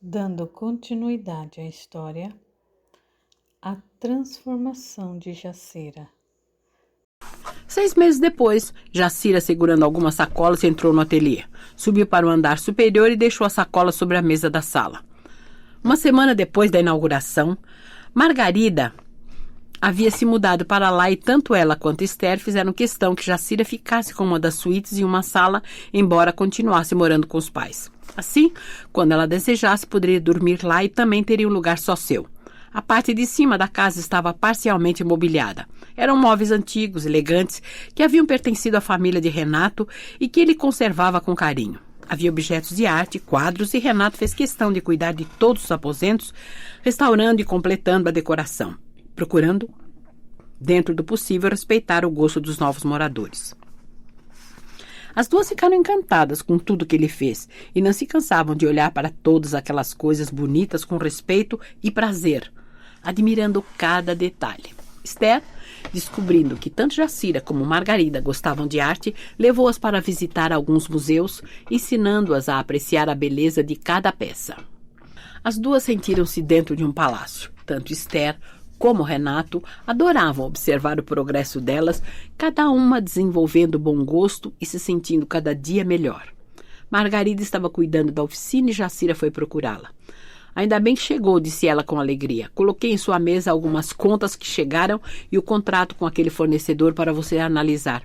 Dando continuidade à história, a transformação de Jacira. 6 meses depois, Jacira, segurando algumas sacolas, entrou no ateliê. Subiu para o andar superior e deixou a sacola sobre a mesa da sala. Uma semana depois da inauguração, Margarida havia se mudado para lá e tanto ela quanto Esther fizeram questão que Jacira ficasse com uma das suítes em uma sala, embora continuasse morando com os pais. Assim, quando ela desejasse, poderia dormir lá e também teria um lugar só seu. A parte de cima da casa estava parcialmente mobiliada. Eram móveis antigos, elegantes, que haviam pertencido à família de Renato e que ele conservava com carinho. Havia objetos de arte, quadros, e Renato fez questão de cuidar de todos os aposentos, restaurando e completando a decoração, procurando, dentro do possível, respeitar o gosto dos novos moradores. As duas ficaram encantadas com tudo que ele fez e não se cansavam de olhar para todas aquelas coisas bonitas com respeito e prazer, admirando cada detalhe. Esther, descobrindo que tanto Jacira como Margarida gostavam de arte, levou-as para visitar alguns museus, ensinando-as a apreciar a beleza de cada peça. As duas sentiram-se dentro de um palácio. Tanto Esther como Renato adoravam observar o progresso delas, cada uma desenvolvendo bom gosto e se sentindo cada dia melhor. Margarida estava cuidando da oficina e Jacira foi procurá-la. Ainda bem que chegou, disse ela com alegria. Coloquei em sua mesa algumas contas que chegaram e o contrato com aquele fornecedor para você analisar.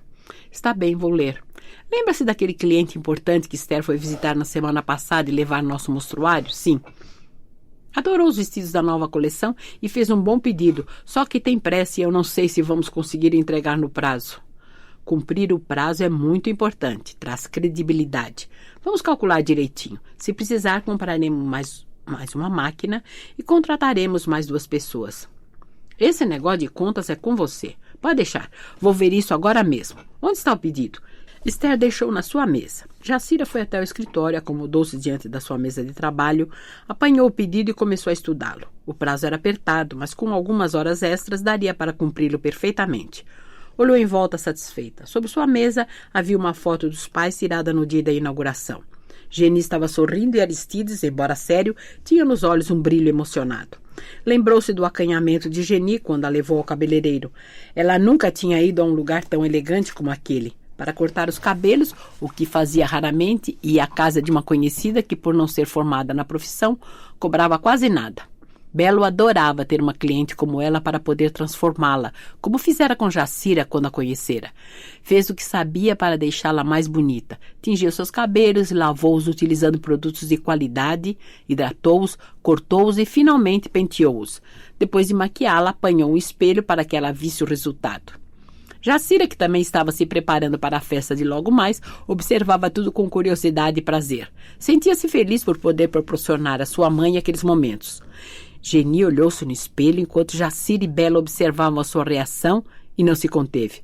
Está bem, vou ler. Lembra-se daquele cliente importante que Esther foi visitar na semana passada e levar nosso mostruário? Sim. Adorou os vestidos da nova coleção e fez um bom pedido, só que tem pressa e eu não sei se vamos conseguir entregar no prazo. Cumprir o prazo é muito importante, traz credibilidade. Vamos calcular direitinho. Se precisar, compraremos mais uma máquina e contrataremos mais 2 pessoas. Esse negócio de contas é com você. Pode deixar. Vou ver isso agora mesmo. Onde está o pedido? Esther deixou na sua mesa. Jacira foi até o escritório, acomodou-se diante da sua mesa de trabalho, apanhou o pedido e começou a estudá-lo. O prazo era apertado, mas com algumas horas extras daria para cumpri-lo perfeitamente. Olhou em volta satisfeita. Sobre sua mesa havia uma foto dos pais tirada no dia da inauguração. Geni estava sorrindo e Aristides, embora sério, tinha nos olhos um brilho emocionado. Lembrou-se do acanhamento de Geni quando a levou ao cabeleireiro. Ela nunca tinha ido a um lugar tão elegante como aquele. Para cortar os cabelos, o que fazia raramente, ia à casa de uma conhecida que, por não ser formada na profissão, cobrava quase nada. Belo adorava ter uma cliente como ela para poder transformá-la, como fizera com Jacira quando a conhecera. Fez o que sabia para deixá-la mais bonita. Tingiu seus cabelos e lavou-os utilizando produtos de qualidade, hidratou-os, cortou-os e finalmente penteou-os. Depois de maquiá-la, apanhou um espelho para que ela visse o resultado. Jacira, que também estava se preparando para a festa de logo mais, observava tudo com curiosidade e prazer. Sentia-se feliz por poder proporcionar à sua mãe aqueles momentos. Geni olhou-se no espelho enquanto Jacira e Bela observavam a sua reação e não se conteve.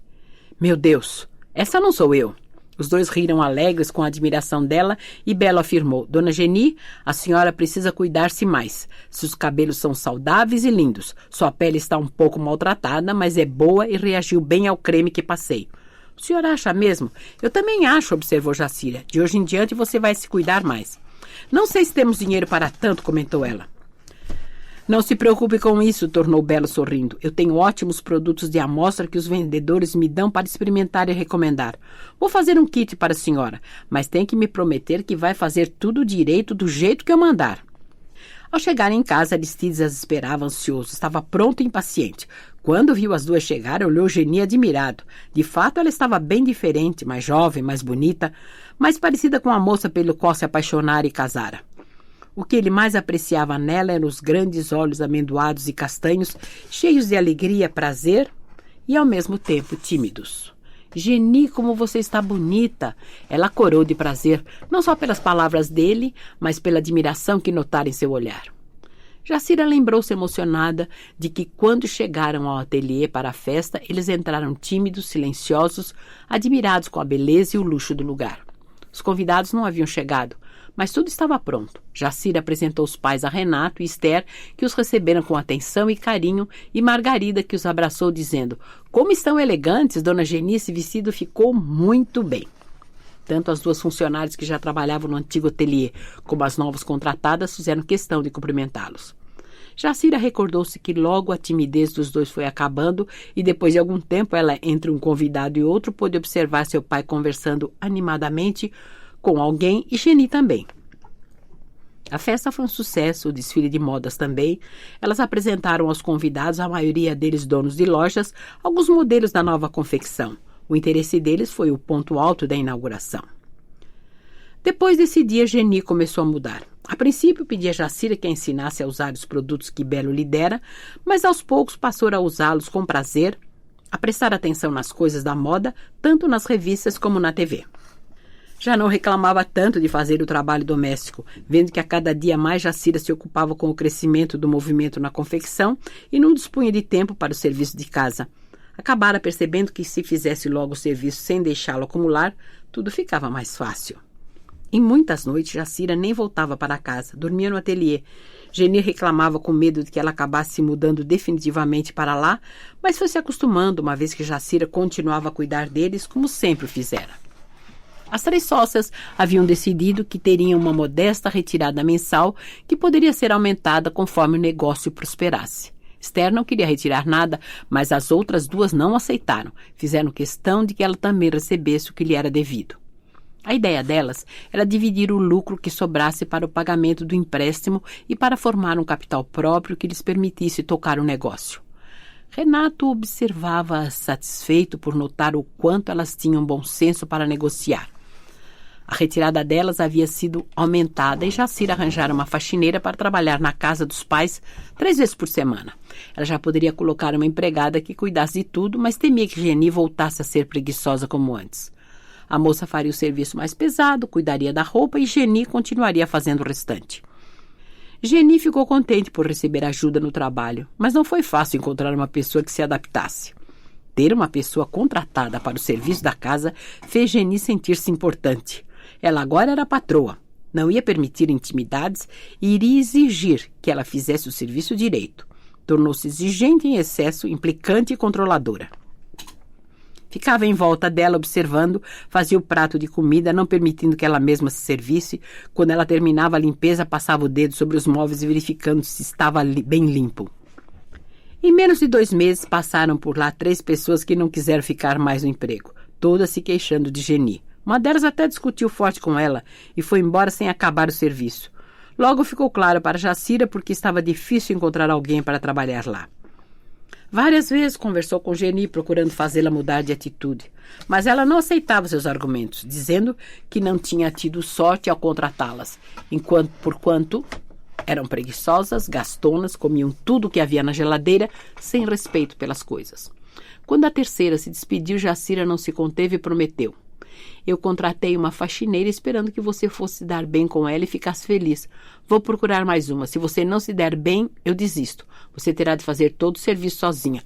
Meu Deus, essa não sou eu. Os dois riram alegres com a admiração dela e Bela afirmou: Dona Geni, a senhora precisa cuidar-se mais. Seus cabelos são saudáveis e lindos. Sua pele está um pouco maltratada, mas é boa e reagiu bem ao creme que passei. O senhor acha mesmo? Eu também acho, observou Jacira. De hoje em diante você vai se cuidar mais. Não sei se temos dinheiro para tanto, comentou ela. Não se preocupe com isso, tornou Belo sorrindo. Eu tenho ótimos produtos de amostra que os vendedores me dão para experimentar e recomendar. Vou fazer um kit para a senhora, mas tem que me prometer que vai fazer tudo direito do jeito que eu mandar. Ao chegar em casa, Aristides as esperava ansioso. Estava pronto e impaciente. Quando viu as duas chegar, olhou Geni admirado. De fato, ela estava bem diferente, mais jovem, mais bonita, mais parecida com a moça pelo qual se apaixonara e casara. O que ele mais apreciava nela eram os grandes olhos amendoados e castanhos, cheios de alegria, prazer e, ao mesmo tempo, tímidos. Geni, como você está bonita! Ela corou de prazer, não só pelas palavras dele, mas pela admiração que notara em seu olhar. Jacira lembrou-se emocionada de que, quando chegaram ao ateliê para a festa, eles entraram tímidos, silenciosos, admirados com a beleza e o luxo do lugar. Os convidados não haviam chegado, mas tudo estava pronto. Jacira apresentou os pais a Renato e Esther, que os receberam com atenção e carinho, e Margarida, que os abraçou, dizendo: Como estão elegantes, Dona Geni, esse vestido ficou muito bem. Tanto as duas funcionárias que já trabalhavam no antigo ateliê como as novas contratadas fizeram questão de cumprimentá-los. Jacira recordou-se que logo a timidez dos dois foi acabando e depois de algum tempo ela, entre um convidado e outro, pôde observar seu pai conversando animadamente com alguém e Geni também. A festa foi um sucesso, o desfile de modas também. Elas apresentaram aos convidados, a maioria deles donos de lojas, alguns modelos da nova confecção. O interesse deles foi o ponto alto da inauguração. Depois desse dia, Geni começou a mudar. A princípio, pedia a Jacira que a ensinasse a usar os produtos que Belo lhe dera, mas aos poucos passou a usá-los com prazer, a prestar atenção nas coisas da moda, tanto nas revistas como na TV. Já não reclamava tanto de fazer o trabalho doméstico, vendo que a cada dia mais Jacira se ocupava com o crescimento do movimento na confecção e não dispunha de tempo para o serviço de casa. Acabara percebendo que se fizesse logo o serviço sem deixá-lo acumular, tudo ficava mais fácil. Em muitas noites, Jacira nem voltava para casa, dormia no ateliê. Geni reclamava com medo de que ela acabasse se mudando definitivamente para lá, mas foi se acostumando, uma vez que Jacira continuava a cuidar deles como sempre o fizera. As três sócias haviam decidido que teriam uma modesta retirada mensal que poderia ser aumentada conforme o negócio prosperasse. Esther não queria retirar nada, mas as outras duas não aceitaram. Fizeram questão de que ela também recebesse o que lhe era devido. A ideia delas era dividir o lucro que sobrasse para o pagamento do empréstimo e para formar um capital próprio que lhes permitisse tocar o negócio. Renato observava satisfeito por notar o quanto elas tinham bom senso para negociar. A retirada delas havia sido aumentada e Jacira arranjara uma faxineira para trabalhar na casa dos pais 3 vezes por semana. Ela já poderia colocar uma empregada que cuidasse de tudo, mas temia que Geni voltasse a ser preguiçosa como antes. A moça faria o serviço mais pesado, cuidaria da roupa e Geni continuaria fazendo o restante. Geni ficou contente por receber ajuda no trabalho, mas não foi fácil encontrar uma pessoa que se adaptasse. Ter uma pessoa contratada para o serviço da casa fez Geni sentir-se importante. Ela agora era patroa, não ia permitir intimidades e iria exigir que ela fizesse o serviço direito. Tornou-se exigente em excesso, implicante e controladora. Ficava em volta dela observando, fazia o prato de comida, não permitindo que ela mesma se servisse. Quando ela terminava a limpeza, passava o dedo sobre os móveis verificando se estava bem limpo. Em menos de 2 meses, passaram por lá 3 pessoas que não quiseram ficar mais no emprego, todas se queixando de Geni. Uma delas até discutiu forte com ela e foi embora sem acabar o serviço. Logo ficou claro para Jacira porque estava difícil encontrar alguém para trabalhar lá. Várias vezes conversou com Geni procurando fazê-la mudar de atitude, mas ela não aceitava seus argumentos, dizendo que não tinha tido sorte ao contratá-las, porquanto eram preguiçosas, gastonas, comiam tudo o que havia na geladeira, sem respeito pelas coisas. Quando a terceira se despediu, Jacira não se conteve e prometeu: eu contratei uma faxineira esperando que você fosse dar bem com ela e ficasse feliz. Vou procurar mais uma. Se você não se der bem, eu desisto. Você terá de fazer todo o serviço sozinha.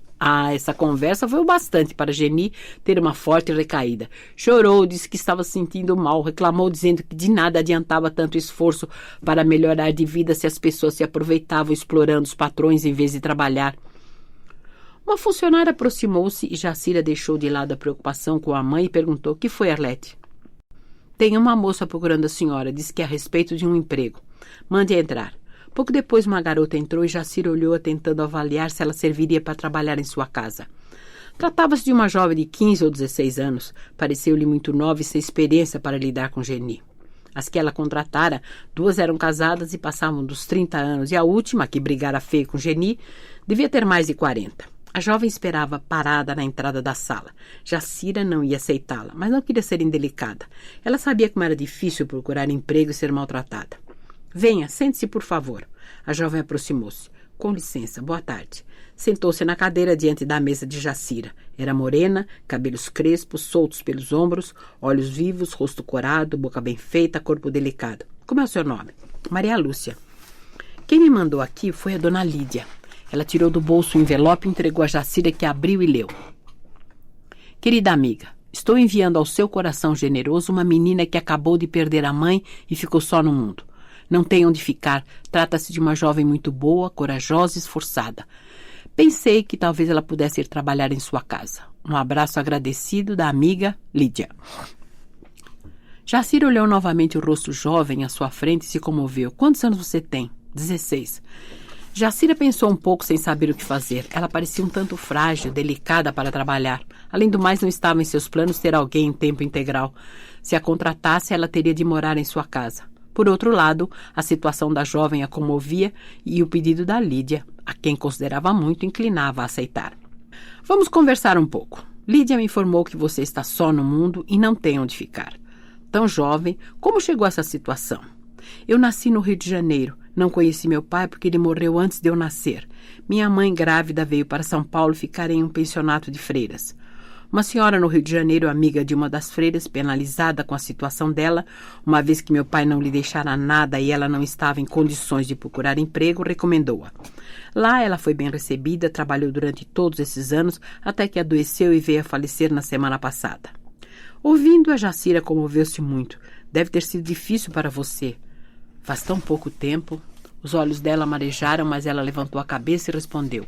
Essa conversa foi o bastante para Geni ter uma forte recaída. Chorou, disse que estava se sentindo mal, reclamou dizendo que de nada adiantava tanto esforço para melhorar de vida se as pessoas se aproveitavam explorando os patrões em vez de trabalhar. Uma funcionária aproximou-se e Jacira deixou de lado a preocupação com a mãe e perguntou: o que foi, Arlete? Tem uma moça procurando a senhora, disse que é a respeito de um emprego. Mande entrar. Pouco depois uma garota entrou e Jacira olhou-a tentando avaliar se ela serviria para trabalhar em sua casa. Tratava-se de uma jovem de 15 ou 16 anos. Pareceu-lhe muito nova e sem experiência para lidar com Geni. As que ela contratara, 2 eram casadas e passavam dos 30 anos, e a última, que brigara feio com Geni, devia ter mais de 40. A jovem esperava parada na entrada da sala. Jacira não ia aceitá-la, mas não queria ser indelicada. Ela sabia como era difícil procurar emprego e ser maltratada. Venha, sente-se, por favor. A jovem aproximou-se. Com licença, boa tarde. Sentou-se na cadeira diante da mesa de Jacira. Era morena, cabelos crespos, soltos pelos ombros, olhos vivos, rosto corado, boca bem feita, corpo delicado. Como é o seu nome? Maria Lúcia. Quem me mandou aqui foi a dona Lídia. Ela tirou do bolso o envelope e entregou a Jacira, que abriu e leu. Querida amiga, estou enviando ao seu coração generoso uma menina que acabou de perder a mãe e ficou só no mundo. Não tem onde ficar. Trata-se de uma jovem muito boa, corajosa e esforçada. Pensei que talvez ela pudesse ir trabalhar em sua casa. Um abraço agradecido da amiga Lídia. Jacira olhou novamente o rosto jovem à sua frente e se comoveu. Quantos anos você tem? 16. Jacira pensou um pouco sem saber o que fazer. Ela parecia um tanto frágil, delicada para trabalhar. Além do mais, não estava em seus planos ter alguém em tempo integral. Se a contratasse, ela teria de morar em sua casa. Por outro lado, a situação da jovem a comovia e o pedido da Lídia, a quem considerava muito, inclinava a aceitar. Vamos conversar um pouco. Lídia me informou que você está só no mundo e não tem onde ficar. Tão jovem, como chegou a essa situação? Eu nasci no Rio de Janeiro. Não conheci meu pai porque ele morreu antes de eu nascer. Minha mãe, grávida, veio para São Paulo ficar em um pensionato de freiras. Uma senhora no Rio de Janeiro, amiga de uma das freiras, penalizada com a situação dela, uma vez que meu pai não lhe deixara nada e ela não estava em condições de procurar emprego, recomendou-a. Lá ela foi bem recebida, trabalhou durante todos esses anos, até que adoeceu e veio a falecer na semana passada. Ouvindo-a, Jacira comoveu-se muito. Deve ter sido difícil para você. Faz tão pouco tempo. Os olhos dela marejaram, mas ela levantou a cabeça e respondeu.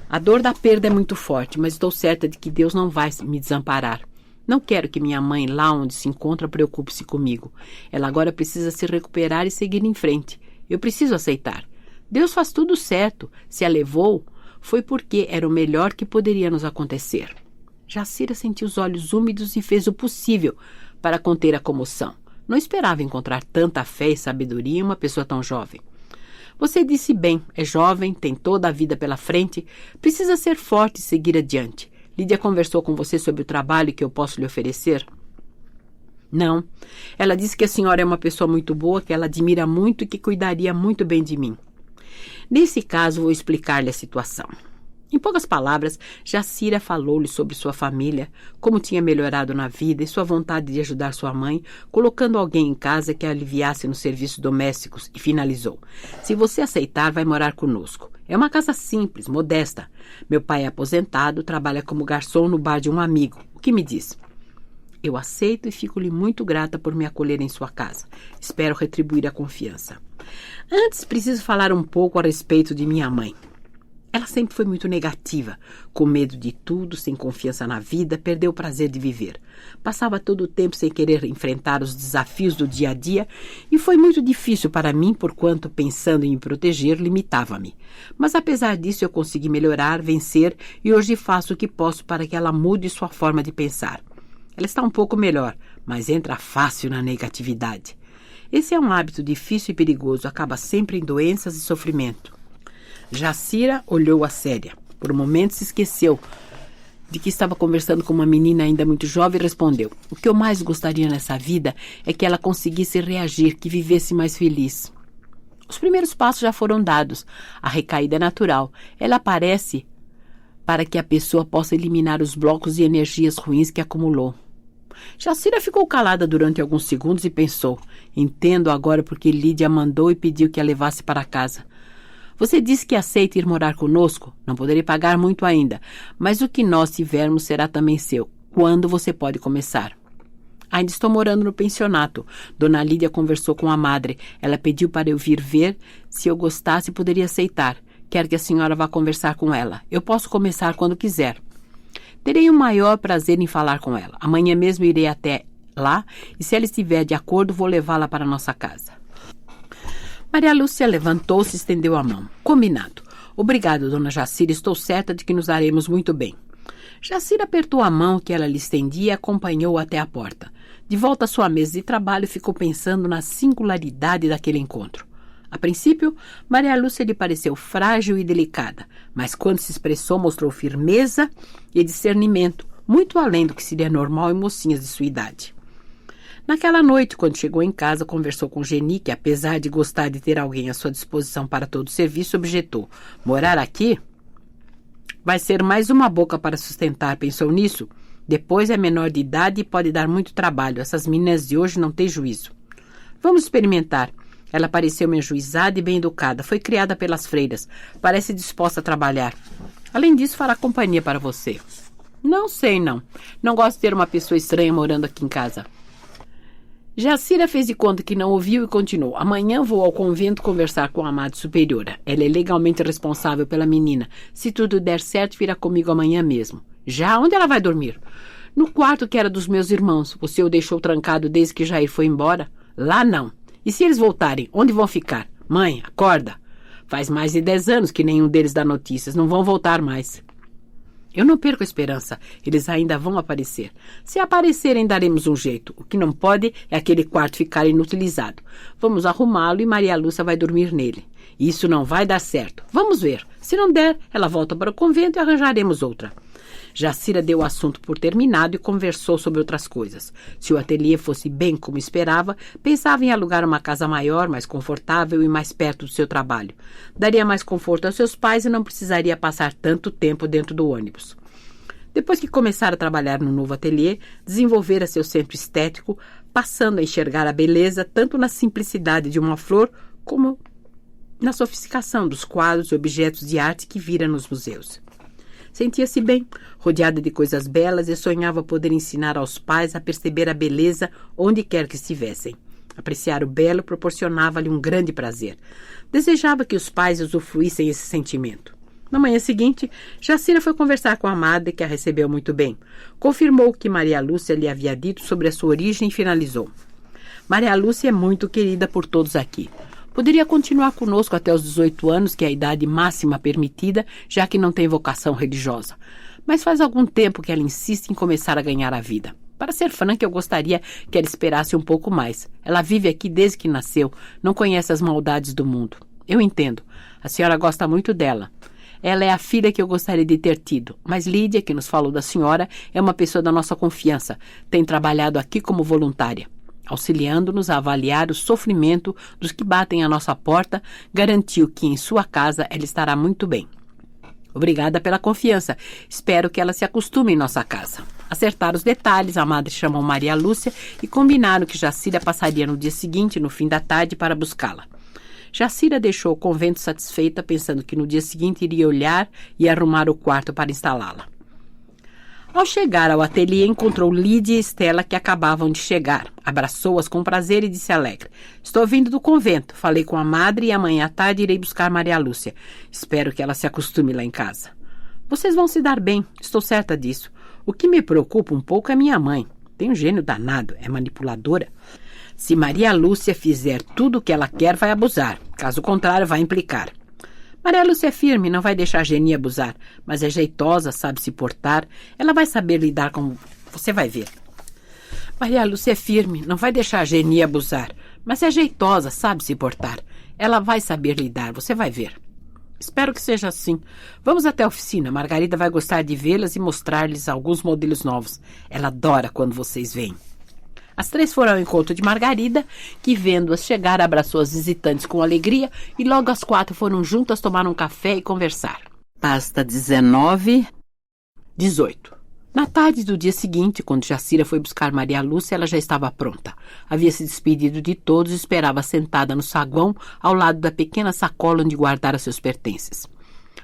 A dor da perda é muito forte, mas estou certa de que Deus não vai me desamparar. Não quero que minha mãe, lá onde se encontra, preocupe-se comigo. Ela agora precisa se recuperar e seguir em frente. Eu preciso aceitar. Deus faz tudo certo. Se a levou, foi porque era o melhor que poderia nos acontecer. Jacira sentiu os olhos úmidos e fez o possível para conter a comoção. Não esperava encontrar tanta fé e sabedoria em uma pessoa tão jovem. Você disse bem, é jovem, tem toda a vida pela frente, precisa ser forte e seguir adiante. Lídia conversou com você sobre o trabalho que eu posso lhe oferecer? Não. Ela disse que a senhora é uma pessoa muito boa, que ela admira muito e que cuidaria muito bem de mim. Nesse caso, vou explicar-lhe a situação. Em poucas palavras, Jacira falou-lhe sobre sua família, como tinha melhorado na vida e sua vontade de ajudar sua mãe, colocando alguém em casa que a aliviasse nos serviços domésticos, e finalizou. Se você aceitar, vai morar conosco. É uma casa simples, modesta. Meu pai é aposentado, trabalha como garçom no bar de um amigo. O que me diz? Eu aceito e fico-lhe muito grata por me acolher em sua casa. Espero retribuir a confiança. Antes, preciso falar um pouco a respeito de minha mãe. Ela sempre foi muito negativa, com medo de tudo, sem confiança na vida, perdeu o prazer de viver. Passava todo o tempo sem querer enfrentar os desafios do dia a dia e foi muito difícil para mim, porquanto, pensando em me proteger, limitava-me. Mas apesar disso, eu consegui melhorar, vencer e hoje faço o que posso para que ela mude sua forma de pensar. Ela está um pouco melhor, mas entra fácil na negatividade. Esse é um hábito difícil e perigoso, acaba sempre em doenças e sofrimento. Jacira olhou-a séria. Por um momento se esqueceu de que estava conversando com uma menina ainda muito jovem e respondeu. O que eu mais gostaria nessa vida é que ela conseguisse reagir, que vivesse mais feliz. Os primeiros passos já foram dados. A recaída é natural. Ela aparece para que a pessoa possa eliminar os blocos de energias ruins que acumulou. Jacira ficou calada durante alguns segundos e pensou. Entendo agora porque Lídia mandou e pediu que a levasse para casa. Você disse que aceita ir morar conosco? Não poderei pagar muito ainda, mas o que nós tivermos será também seu. Quando você pode começar? Ainda estou morando no pensionato. Dona Lídia conversou com a madre. Ela pediu para eu vir ver. Se eu gostasse, poderia aceitar. Quer que a senhora vá conversar com ela. Eu posso começar quando quiser. Terei o maior prazer em falar com ela. Amanhã mesmo irei até lá e, se ela estiver de acordo, vou levá-la para nossa casa. Maria Lúcia levantou-se e estendeu a mão. Combinado. Obrigado, dona Jacira. Estou certa de que nos daremos muito bem. Jacira apertou a mão que ela lhe estendia e acompanhou-a até a porta. De volta à sua mesa de trabalho, ficou pensando na singularidade daquele encontro. A princípio, Maria Lúcia lhe pareceu frágil e delicada, mas quando se expressou, mostrou firmeza e discernimento, muito além do que seria normal em mocinhas de sua idade. Naquela noite, quando chegou em casa, conversou com Geni, que, apesar de gostar de ter alguém à sua disposição para todo o serviço, objetou. Morar aqui? Vai ser mais uma boca para sustentar, pensou nisso? Depois é menor de idade e pode dar muito trabalho. Essas meninas de hoje não têm juízo. Vamos experimentar. Ela pareceu-me ajuizada e bem educada. Foi criada pelas freiras. Parece disposta a trabalhar. Além disso, fará companhia para você. Não sei, não. Não gosto de ter uma pessoa estranha morando aqui em casa. Jacira fez de conta que não ouviu e continuou. Amanhã vou ao convento conversar com a Madre Superiora. Ela é legalmente responsável pela menina. Se tudo der certo, virá comigo amanhã mesmo. Já? Onde ela vai dormir? No quarto que era dos meus irmãos. Você o deixou trancado desde que Jair foi embora? Lá não. E se eles voltarem, onde vão ficar? Mãe, acorda. Faz mais de 10 anos que nenhum deles dá notícias. Não vão voltar mais. Eu não perco a esperança. Eles ainda vão aparecer. Se aparecerem, daremos um jeito. O que não pode é aquele quarto ficar inutilizado. Vamos arrumá-lo e Maria Lúcia vai dormir nele. Isso não vai dar certo. Vamos ver. Se não der, ela volta para o convento e arranjaremos outra. Jacira deu o assunto por terminado e conversou sobre outras coisas. Se o ateliê fosse bem como esperava, pensava em alugar uma casa maior, mais confortável e mais perto do seu trabalho. Daria mais conforto aos seus pais e não precisaria passar tanto tempo dentro do ônibus. Depois que começara a trabalhar no novo ateliê, desenvolvera seu centro estético, passando a enxergar a beleza tanto na simplicidade de uma flor como na sofisticação dos quadros e objetos de arte que vira nos museus. Sentia-se bem, rodeada de coisas belas e sonhava poder ensinar aos pais a perceber a beleza onde quer que estivessem. Apreciar o belo proporcionava-lhe um grande prazer. Desejava que os pais usufruíssem esse sentimento. Na manhã seguinte, Jacira foi conversar com a madre, que a recebeu muito bem. Confirmou o que Maria Lúcia lhe havia dito sobre a sua origem e finalizou. Maria Lúcia é muito querida por todos aqui. Poderia continuar conosco até os 18 anos, que é a idade máxima permitida, já que não tem vocação religiosa. Mas faz algum tempo que ela insiste em começar a ganhar a vida. Para ser franca, eu gostaria que ela esperasse um pouco mais. Ela vive aqui desde que nasceu, não conhece as maldades do mundo. Eu entendo. A senhora gosta muito dela. Ela é a filha que eu gostaria de ter tido. Mas Lídia, que nos falou da senhora, é uma pessoa da nossa confiança. Tem trabalhado aqui como voluntária, auxiliando-nos a avaliar o sofrimento dos que batem à nossa porta, garantiu que em sua casa ela estará muito bem. Obrigada pela confiança. Espero que ela se acostume em nossa casa. Acertaram os detalhes, a madre chamou Maria Lúcia e combinaram que Jacira passaria no dia seguinte, no fim da tarde, para buscá-la. Jacira deixou o convento satisfeita, pensando que no dia seguinte iria olhar e arrumar o quarto para instalá-la. Ao chegar ao ateliê, encontrou Lídia e Estela, que acabavam de chegar. Abraçou-as com prazer e disse alegre: Estou vindo do convento. Falei com a madre e amanhã à tarde irei buscar Maria Lúcia. Espero que ela se acostume lá em casa. Vocês vão se dar bem, estou certa disso. O que me preocupa um pouco é minha mãe. Tem um gênio danado, é manipuladora. Se Maria Lúcia fizer tudo o que ela quer, vai abusar. Caso contrário, vai implicar. Maria Lúcia é firme, não vai deixar a Geni abusar, mas é jeitosa, sabe se portar. Ela vai saber lidar com... Você vai ver. Maria Lúcia é firme, não vai deixar a Geni abusar, mas é jeitosa, sabe se portar. Ela vai saber lidar, você vai ver. Espero que seja assim. Vamos até a oficina. Margarida vai gostar de vê-las e mostrar-lhes alguns modelos novos. Ela adora quando vocês vêm. As três foram ao encontro de Margarida, que, vendo-as chegar, abraçou as visitantes com alegria e logo as 4 foram juntas tomar um café e conversar. Pasta 19, 18. Na tarde do dia seguinte, quando Jacira foi buscar Maria Lúcia, ela já estava pronta. Havia se despedido de todos e esperava sentada no saguão, ao lado da pequena sacola onde guardara seus pertences.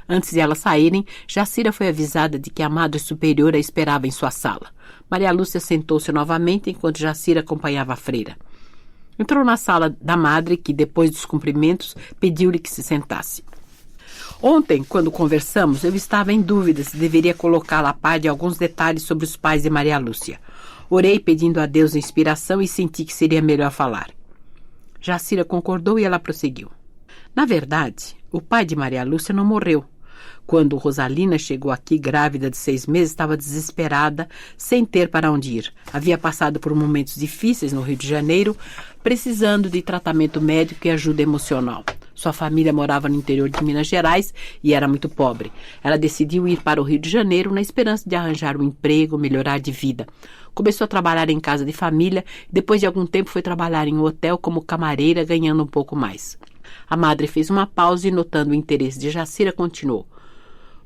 Antes de elas saírem, Jacira foi avisada de que a Madre Superiora a esperava em sua sala. Maria Lúcia sentou-se novamente enquanto Jacira acompanhava a freira. Entrou na sala da Madre, que, depois dos cumprimentos, pediu-lhe que se sentasse. Ontem, quando conversamos, eu estava em dúvida se deveria colocá-la a par de alguns detalhes sobre os pais de Maria Lúcia. Orei pedindo a Deus inspiração e senti que seria melhor falar. Jacira concordou e ela prosseguiu. Na verdade, o pai de Maria Lúcia não morreu. Quando Rosalina chegou aqui grávida de 6 meses, estava desesperada, sem ter para onde ir. Havia passado por momentos difíceis no Rio de Janeiro, precisando de tratamento médico e ajuda emocional. Sua família morava no interior de Minas Gerais e era muito pobre. Ela decidiu ir para o Rio de Janeiro na esperança de arranjar um emprego, melhorar de vida. Começou a trabalhar em casa de família e depois de algum tempo foi trabalhar em um hotel como camareira, ganhando um pouco mais. A madre fez uma pausa e, notando o interesse de Jacira, continuou.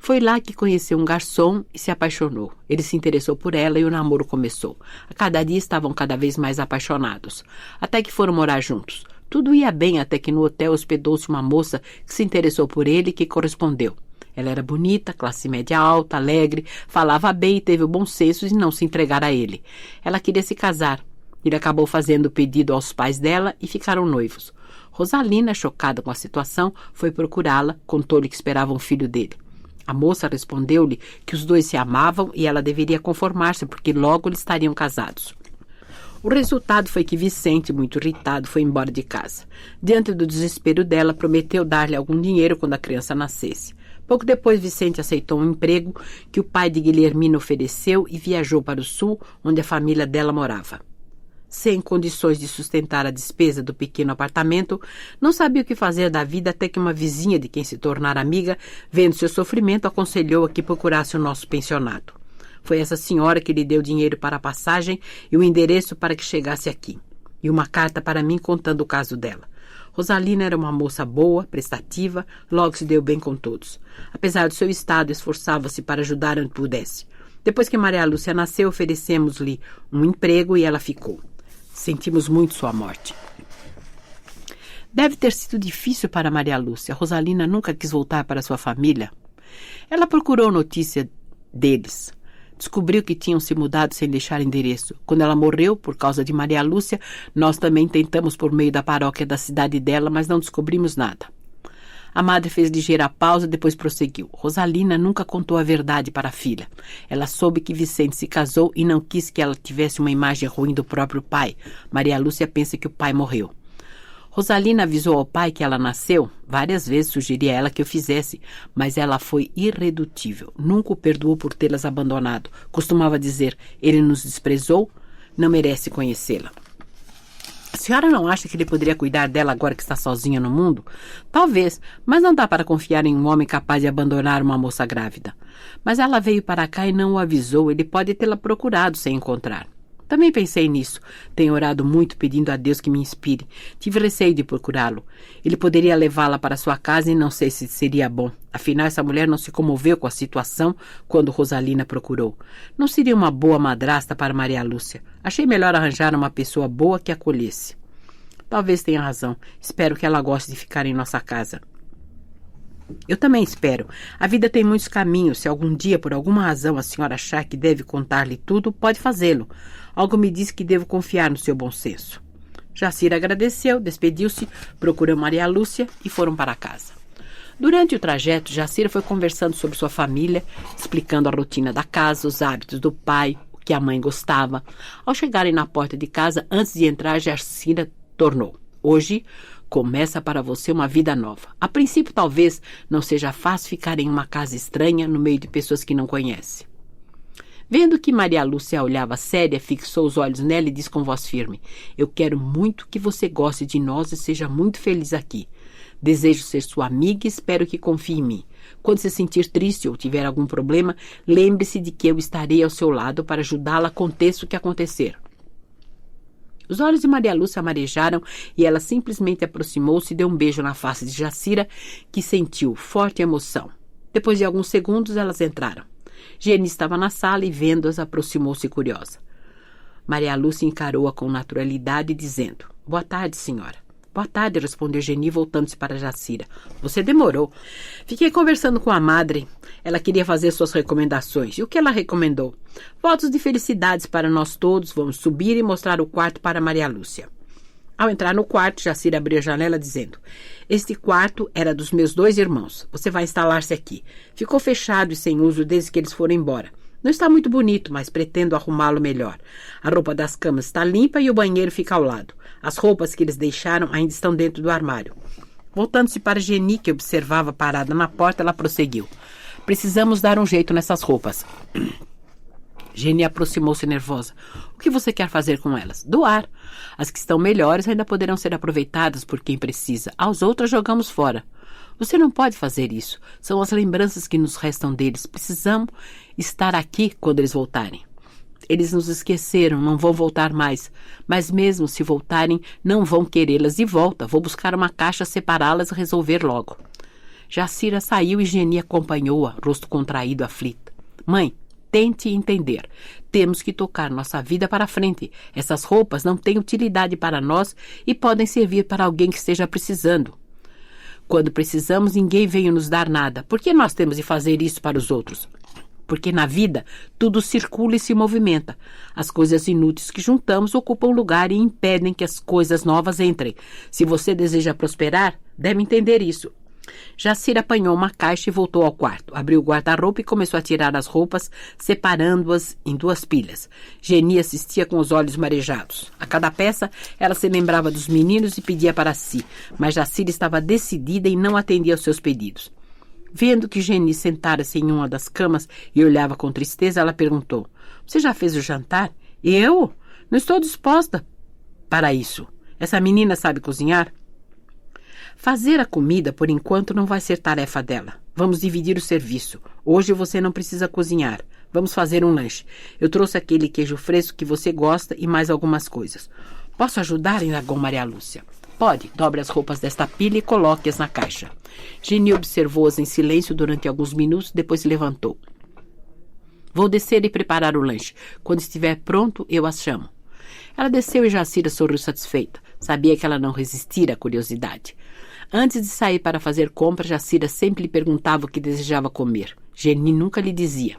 Foi lá que conheceu um garçom e se apaixonou. Ele se interessou por ela e o namoro começou. A cada dia estavam cada vez mais apaixonados, até que foram morar juntos. Tudo ia bem até que no hotel hospedou-se uma moça que se interessou por ele e que correspondeu. Ela era bonita, classe média alta, alegre, falava bem e teve o bom senso de não se entregar a ele. Ela queria se casar. Ele acabou fazendo o pedido aos pais dela e ficaram noivos. Rosalina, chocada com a situação, foi procurá-la, contou-lhe que esperava um filho dele. A moça respondeu-lhe que os dois se amavam e ela deveria conformar-se, porque logo eles estariam casados. O resultado foi que Vicente, muito irritado, foi embora de casa. Diante do desespero dela, prometeu dar-lhe algum dinheiro quando a criança nascesse. Pouco depois, Vicente aceitou um emprego que o pai de Guilhermina ofereceu e viajou para o sul, onde a família dela morava. Sem condições de sustentar a despesa do pequeno apartamento, não sabia o que fazer da vida até que uma vizinha de quem se tornara amiga, vendo seu sofrimento, aconselhou a que procurasse o nosso pensionado. Foi essa senhora que lhe deu dinheiro para a passagem e o endereço para que chegasse aqui, e uma carta para mim contando o caso dela. Rosalina era uma moça boa, prestativa, logo se deu bem com todos. Apesar do seu estado, esforçava-se para ajudar onde pudesse. Depois que Maria Lúcia nasceu, oferecemos-lhe um emprego e ela ficou. Sentimos muito sua morte. Deve ter sido difícil para Maria Lúcia. Rosalina nunca quis voltar para sua família. Ela procurou notícia deles. Descobriu que tinham se mudado sem deixar endereço. Quando ela morreu, por causa de Maria Lúcia, nós também tentamos por meio da paróquia da cidade dela, mas não descobrimos nada. A madre fez ligeira pausa e depois prosseguiu. Rosalina nunca contou a verdade para a filha. Ela soube que Vicente se casou e não quis que ela tivesse uma imagem ruim do próprio pai. Maria Lúcia pensa que o pai morreu. Rosalina avisou ao pai que ela nasceu. Várias vezes sugeria a ela que o fizesse, mas ela foi irredutível. Nunca o perdoou por tê-las abandonado. Costumava dizer, ele nos desprezou, não merece conhecê-la. A senhora não acha que ele poderia cuidar dela agora que está sozinha no mundo? Talvez, mas não dá para confiar em um homem capaz de abandonar uma moça grávida. Mas ela veio para cá e não o avisou. Ele pode tê-la procurado sem encontrar. Também pensei nisso. Tenho orado muito pedindo a Deus que me inspire. Tive receio de procurá-lo. Ele poderia levá-la para sua casa e não sei se seria bom. Afinal, essa mulher não se comoveu com a situação quando Rosalina procurou. Não seria uma boa madrasta para Maria Lúcia. Achei melhor arranjar uma pessoa boa que a acolhesse. Talvez tenha razão. Espero que ela goste de ficar em nossa casa. Eu também espero. A vida tem muitos caminhos. Se algum dia, por alguma razão, a senhora achar que deve contar-lhe tudo, pode fazê-lo. Algo me diz que devo confiar no seu bom senso. Jacira agradeceu, despediu-se, procurou Maria Lúcia e foram para casa. Durante o trajeto, Jacira foi conversando sobre sua família, explicando a rotina da casa, os hábitos do pai, o que a mãe gostava. Ao chegarem na porta de casa, antes de entrar, Jacira tornou. Hoje começa para você uma vida nova. A princípio, talvez não seja fácil ficar em uma casa estranha, no meio de pessoas que não conhece. Vendo que Maria Lúcia olhava séria, fixou os olhos nela e disse com voz firme: eu quero muito que você goste de nós e seja muito feliz aqui. Desejo ser sua amiga e espero que confie em mim. Quando se sentir triste ou tiver algum problema, lembre-se de que eu estarei ao seu lado para ajudá-la, aconteça o que acontecer. Os olhos de Maria Lúcia marejaram e ela simplesmente aproximou-se e deu um beijo na face de Jacira, que sentiu forte emoção. Depois de alguns segundos, elas entraram. Geni estava na sala e, vendo-as, aproximou-se curiosa. Maria Lúcia encarou-a com naturalidade, dizendo: boa tarde, senhora. Boa tarde, respondeu Geni, voltando-se para Jacira. Você demorou. Fiquei conversando com a madre. Ela queria fazer suas recomendações. E o que ela recomendou? Votos de felicidades para nós todos. Vamos subir e mostrar o quarto para Maria Lúcia. Ao entrar no quarto, Jacira abriu a janela dizendo: este quarto era dos meus 2 irmãos. Você vai instalar-se aqui. Ficou fechado e sem uso desde que eles foram embora. Não está muito bonito, mas pretendo arrumá-lo melhor. A roupa das camas está limpa e o banheiro fica ao lado. As roupas que eles deixaram ainda estão dentro do armário. Voltando-se para Geni, que observava parada na porta, ela prosseguiu: precisamos dar um jeito nessas roupas. Geni aproximou-se nervosa. O que você quer fazer com elas? Doar. As que estão melhores ainda poderão ser aproveitadas por quem precisa. As outras jogamos fora. Você não pode fazer isso. São as lembranças que nos restam deles. Precisamos estar aqui quando eles voltarem. Eles nos esqueceram, não vão voltar mais. Mas mesmo se voltarem, não vão querê-las de volta. Vou buscar uma caixa, separá-las e resolver logo. Jacira saiu e Geni acompanhou-a, rosto contraído, aflito. Mãe, tente entender. Temos que tocar nossa vida para frente. Essas roupas não têm utilidade para nós e podem servir para alguém que esteja precisando. Quando precisamos, ninguém veio nos dar nada. Por que nós temos de fazer isso para os outros? Porque na vida tudo circula e se movimenta. As coisas inúteis que juntamos ocupam lugar e impedem que as coisas novas entrem. Se você deseja prosperar, deve entender isso. Jacira apanhou uma caixa e voltou ao quarto. Abriu o guarda-roupa e começou a tirar as roupas, separando-as em 2 pilhas. Geni assistia com os olhos marejados. A cada peça, ela se lembrava dos meninos e pedia para si, mas Jacira estava decidida e não atendia aos seus pedidos. Vendo que Geni sentara-se em uma das camas e olhava com tristeza, ela perguntou: "Você já fez o jantar?" "Eu? Não estou disposta para isso. Essa menina sabe cozinhar?" "Fazer a comida, por enquanto, não vai ser tarefa dela. Vamos dividir o serviço. Hoje você não precisa cozinhar. Vamos fazer um lanche. Eu trouxe aquele queijo fresco que você gosta e mais algumas coisas. Posso ajudar?" indagou Maria Lúcia. "Pode. Dobre as roupas desta pilha e coloque-as na caixa." Geni observou-as em silêncio durante alguns minutos, depois se levantou. "Vou descer e preparar o lanche. Quando estiver pronto, eu as chamo." Ela desceu e Jacira sorriu satisfeita. Sabia que ela não resistira à curiosidade. Antes de sair para fazer compras, Jacira sempre lhe perguntava o que desejava comer. Geni nunca lhe dizia.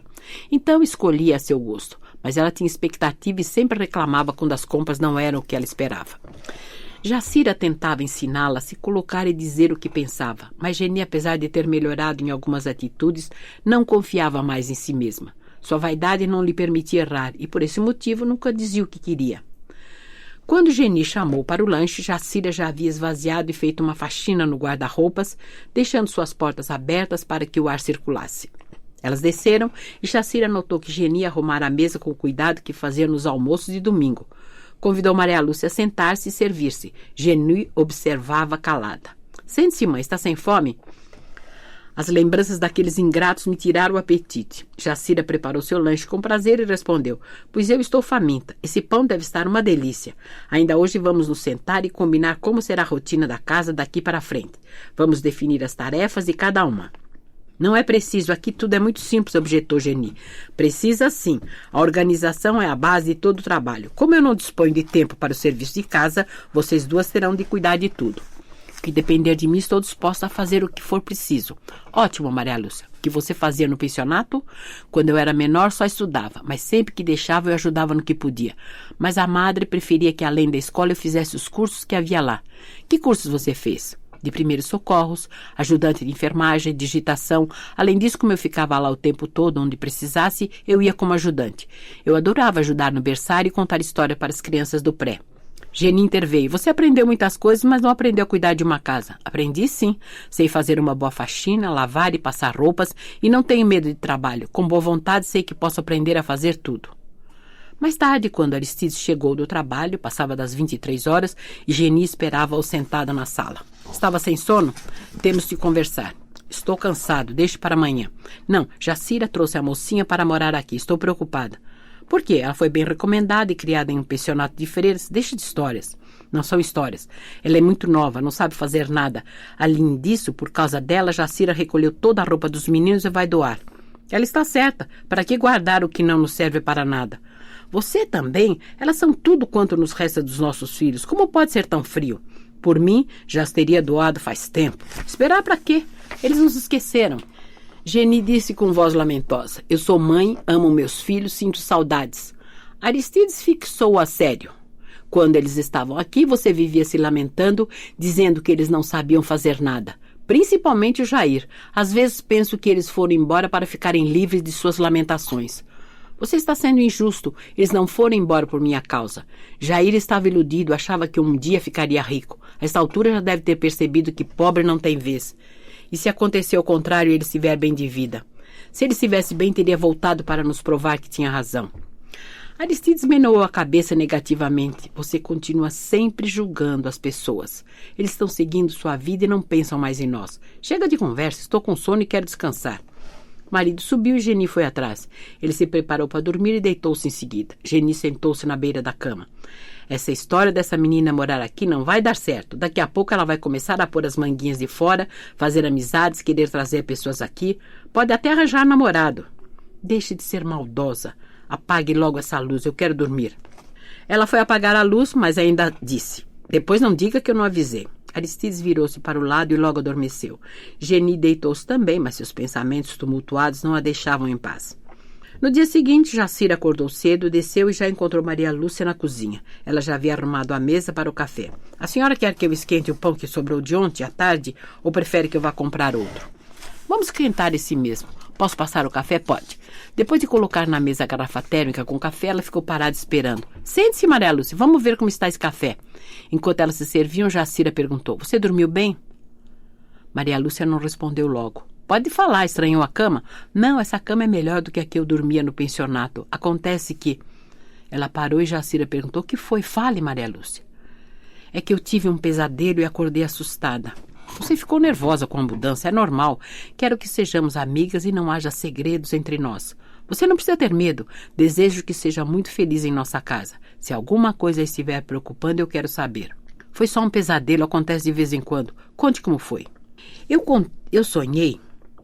Então escolhia a seu gosto, mas ela tinha expectativa e sempre reclamava quando as compras não eram o que ela esperava. Jacira tentava ensiná-la a se colocar e dizer o que pensava, mas Geni, apesar de ter melhorado em algumas atitudes, não confiava mais em si mesma. Sua vaidade não lhe permitia errar e, por esse motivo, nunca dizia o que queria. Quando Geni chamou para o lanche, Jacira já havia esvaziado e feito uma faxina no guarda-roupas, deixando suas portas abertas para que o ar circulasse. Elas desceram e Jacira notou que Geni arrumara a mesa com o cuidado que fazia nos almoços de domingo. Convidou Maria Lúcia a sentar-se e servir-se. Geni observava calada. "Sente-se, mãe, está sem fome?" As lembranças daqueles ingratos me tiraram o apetite. Jacira preparou seu lanche com prazer e respondeu: "Pois eu estou faminta. Esse pão deve estar uma delícia. Ainda hoje vamos nos sentar e combinar como será a rotina da casa daqui para frente. Vamos definir as tarefas de cada uma." "Não é preciso, aqui tudo é muito simples", objetou Geni. "Precisa sim. A organização é a base de todo o trabalho. Como eu não disponho de tempo para o serviço de casa, vocês duas terão de cuidar de tudo. O que depender de mim, estou disposta a fazer o que for preciso." "Ótimo, Maria Lúcia. O que você fazia no pensionato?" "Quando eu era menor, só estudava, mas sempre que deixava, eu ajudava no que podia. Mas a madre preferia que, além da escola, eu fizesse os cursos que havia lá." "Que cursos você fez?" "De primeiros socorros, ajudante de enfermagem, digitação. Além disso, como eu ficava lá o tempo todo, onde precisasse, eu ia como ajudante. Eu adorava ajudar no berçário e contar história para as crianças do pré." Geni interveio: "Você aprendeu muitas coisas, mas não aprendeu a cuidar de uma casa." "Aprendi sim. Sei fazer uma boa faxina, lavar e passar roupas, e não tenho medo de trabalho. Com boa vontade sei que posso aprender a fazer tudo." Mais tarde, quando Aristides chegou do trabalho, passava das 23 horas, e Geni esperava-o sentada na sala. "Estava sem sono? Temos de conversar." "Estou cansado, deixe para amanhã." "Não, Jacira trouxe a mocinha para morar aqui. Estou preocupada." "Por quê? Ela foi bem recomendada e criada em um pensionato de freiras. Deixe de histórias." "Não são histórias. Ela é muito nova, não sabe fazer nada. Além disso, por causa dela, Jacira recolheu toda a roupa dos meninos e vai doar." "Ela está certa. Para que guardar o que não nos serve para nada?" "Você também? Elas são tudo quanto nos resta dos nossos filhos. Como pode ser tão frio?" "Por mim, já as teria doado faz tempo." "Esperar para quê? Eles nos esqueceram." Geni disse com voz lamentosa: "Eu sou mãe, amo meus filhos, sinto saudades." Aristides fixou-o a sério. "Quando eles estavam aqui, você vivia se lamentando, dizendo que eles não sabiam fazer nada. Principalmente o Jair. Às vezes penso que eles foram embora para ficarem livres de suas lamentações." "Você está sendo injusto. Eles não foram embora por minha causa. Jair estava iludido, achava que um dia ficaria rico. A esta altura já deve ter percebido que pobre não tem vez. E se acontecer o contrário e ele estiver bem de vida? Se ele estivesse bem, teria voltado para nos provar que tinha razão." Aristides meneou a cabeça negativamente. "Você continua sempre julgando as pessoas. Eles estão seguindo sua vida e não pensam mais em nós. Chega de conversa, estou com sono e quero descansar." O marido subiu e Geni foi atrás. Ele se preparou para dormir e deitou-se em seguida. Geni sentou-se na beira da cama. "Essa história dessa menina morar aqui não vai dar certo. Daqui a pouco ela vai começar a pôr as manguinhas de fora, fazer amizades, querer trazer pessoas aqui. Pode até arranjar namorado." "Deixe de ser maldosa. Apague logo essa luz, eu quero dormir." Ela foi apagar a luz, mas ainda disse: "Depois não diga que eu não avisei." Aristides virou-se para o lado e logo adormeceu. Geni deitou-se também, mas seus pensamentos tumultuados não a deixavam em paz. No dia seguinte, Jacira acordou cedo, desceu e já encontrou Maria Lúcia na cozinha. Ela já havia arrumado a mesa para o café. A senhora quer que eu esquente o pão que sobrou de ontem à tarde ou prefere que eu vá comprar outro? Vamos esquentar esse mesmo. Posso passar o café? Pode. Depois de colocar na mesa a garrafa térmica com café, ela ficou parada esperando. Sente-se, Maria Lúcia, vamos ver como está esse café. Enquanto elas se serviam, Jacira perguntou, você dormiu bem? Maria Lúcia não respondeu logo. Pode falar, estranhou a cama? Não, essa cama é melhor do que a que eu dormia no pensionato. Acontece que... Ela parou e Jacira perguntou, o que foi? Fale, Maria Lúcia. É que eu tive um pesadelo e acordei assustada. Você ficou nervosa com a mudança, é normal. Quero que sejamos amigas e não haja segredos entre nós. Você não precisa ter medo. Desejo que seja muito feliz em nossa casa. Se alguma coisa estiver preocupando, eu quero saber. Foi só um pesadelo, acontece de vez em quando. Conte como foi. Eu sonhei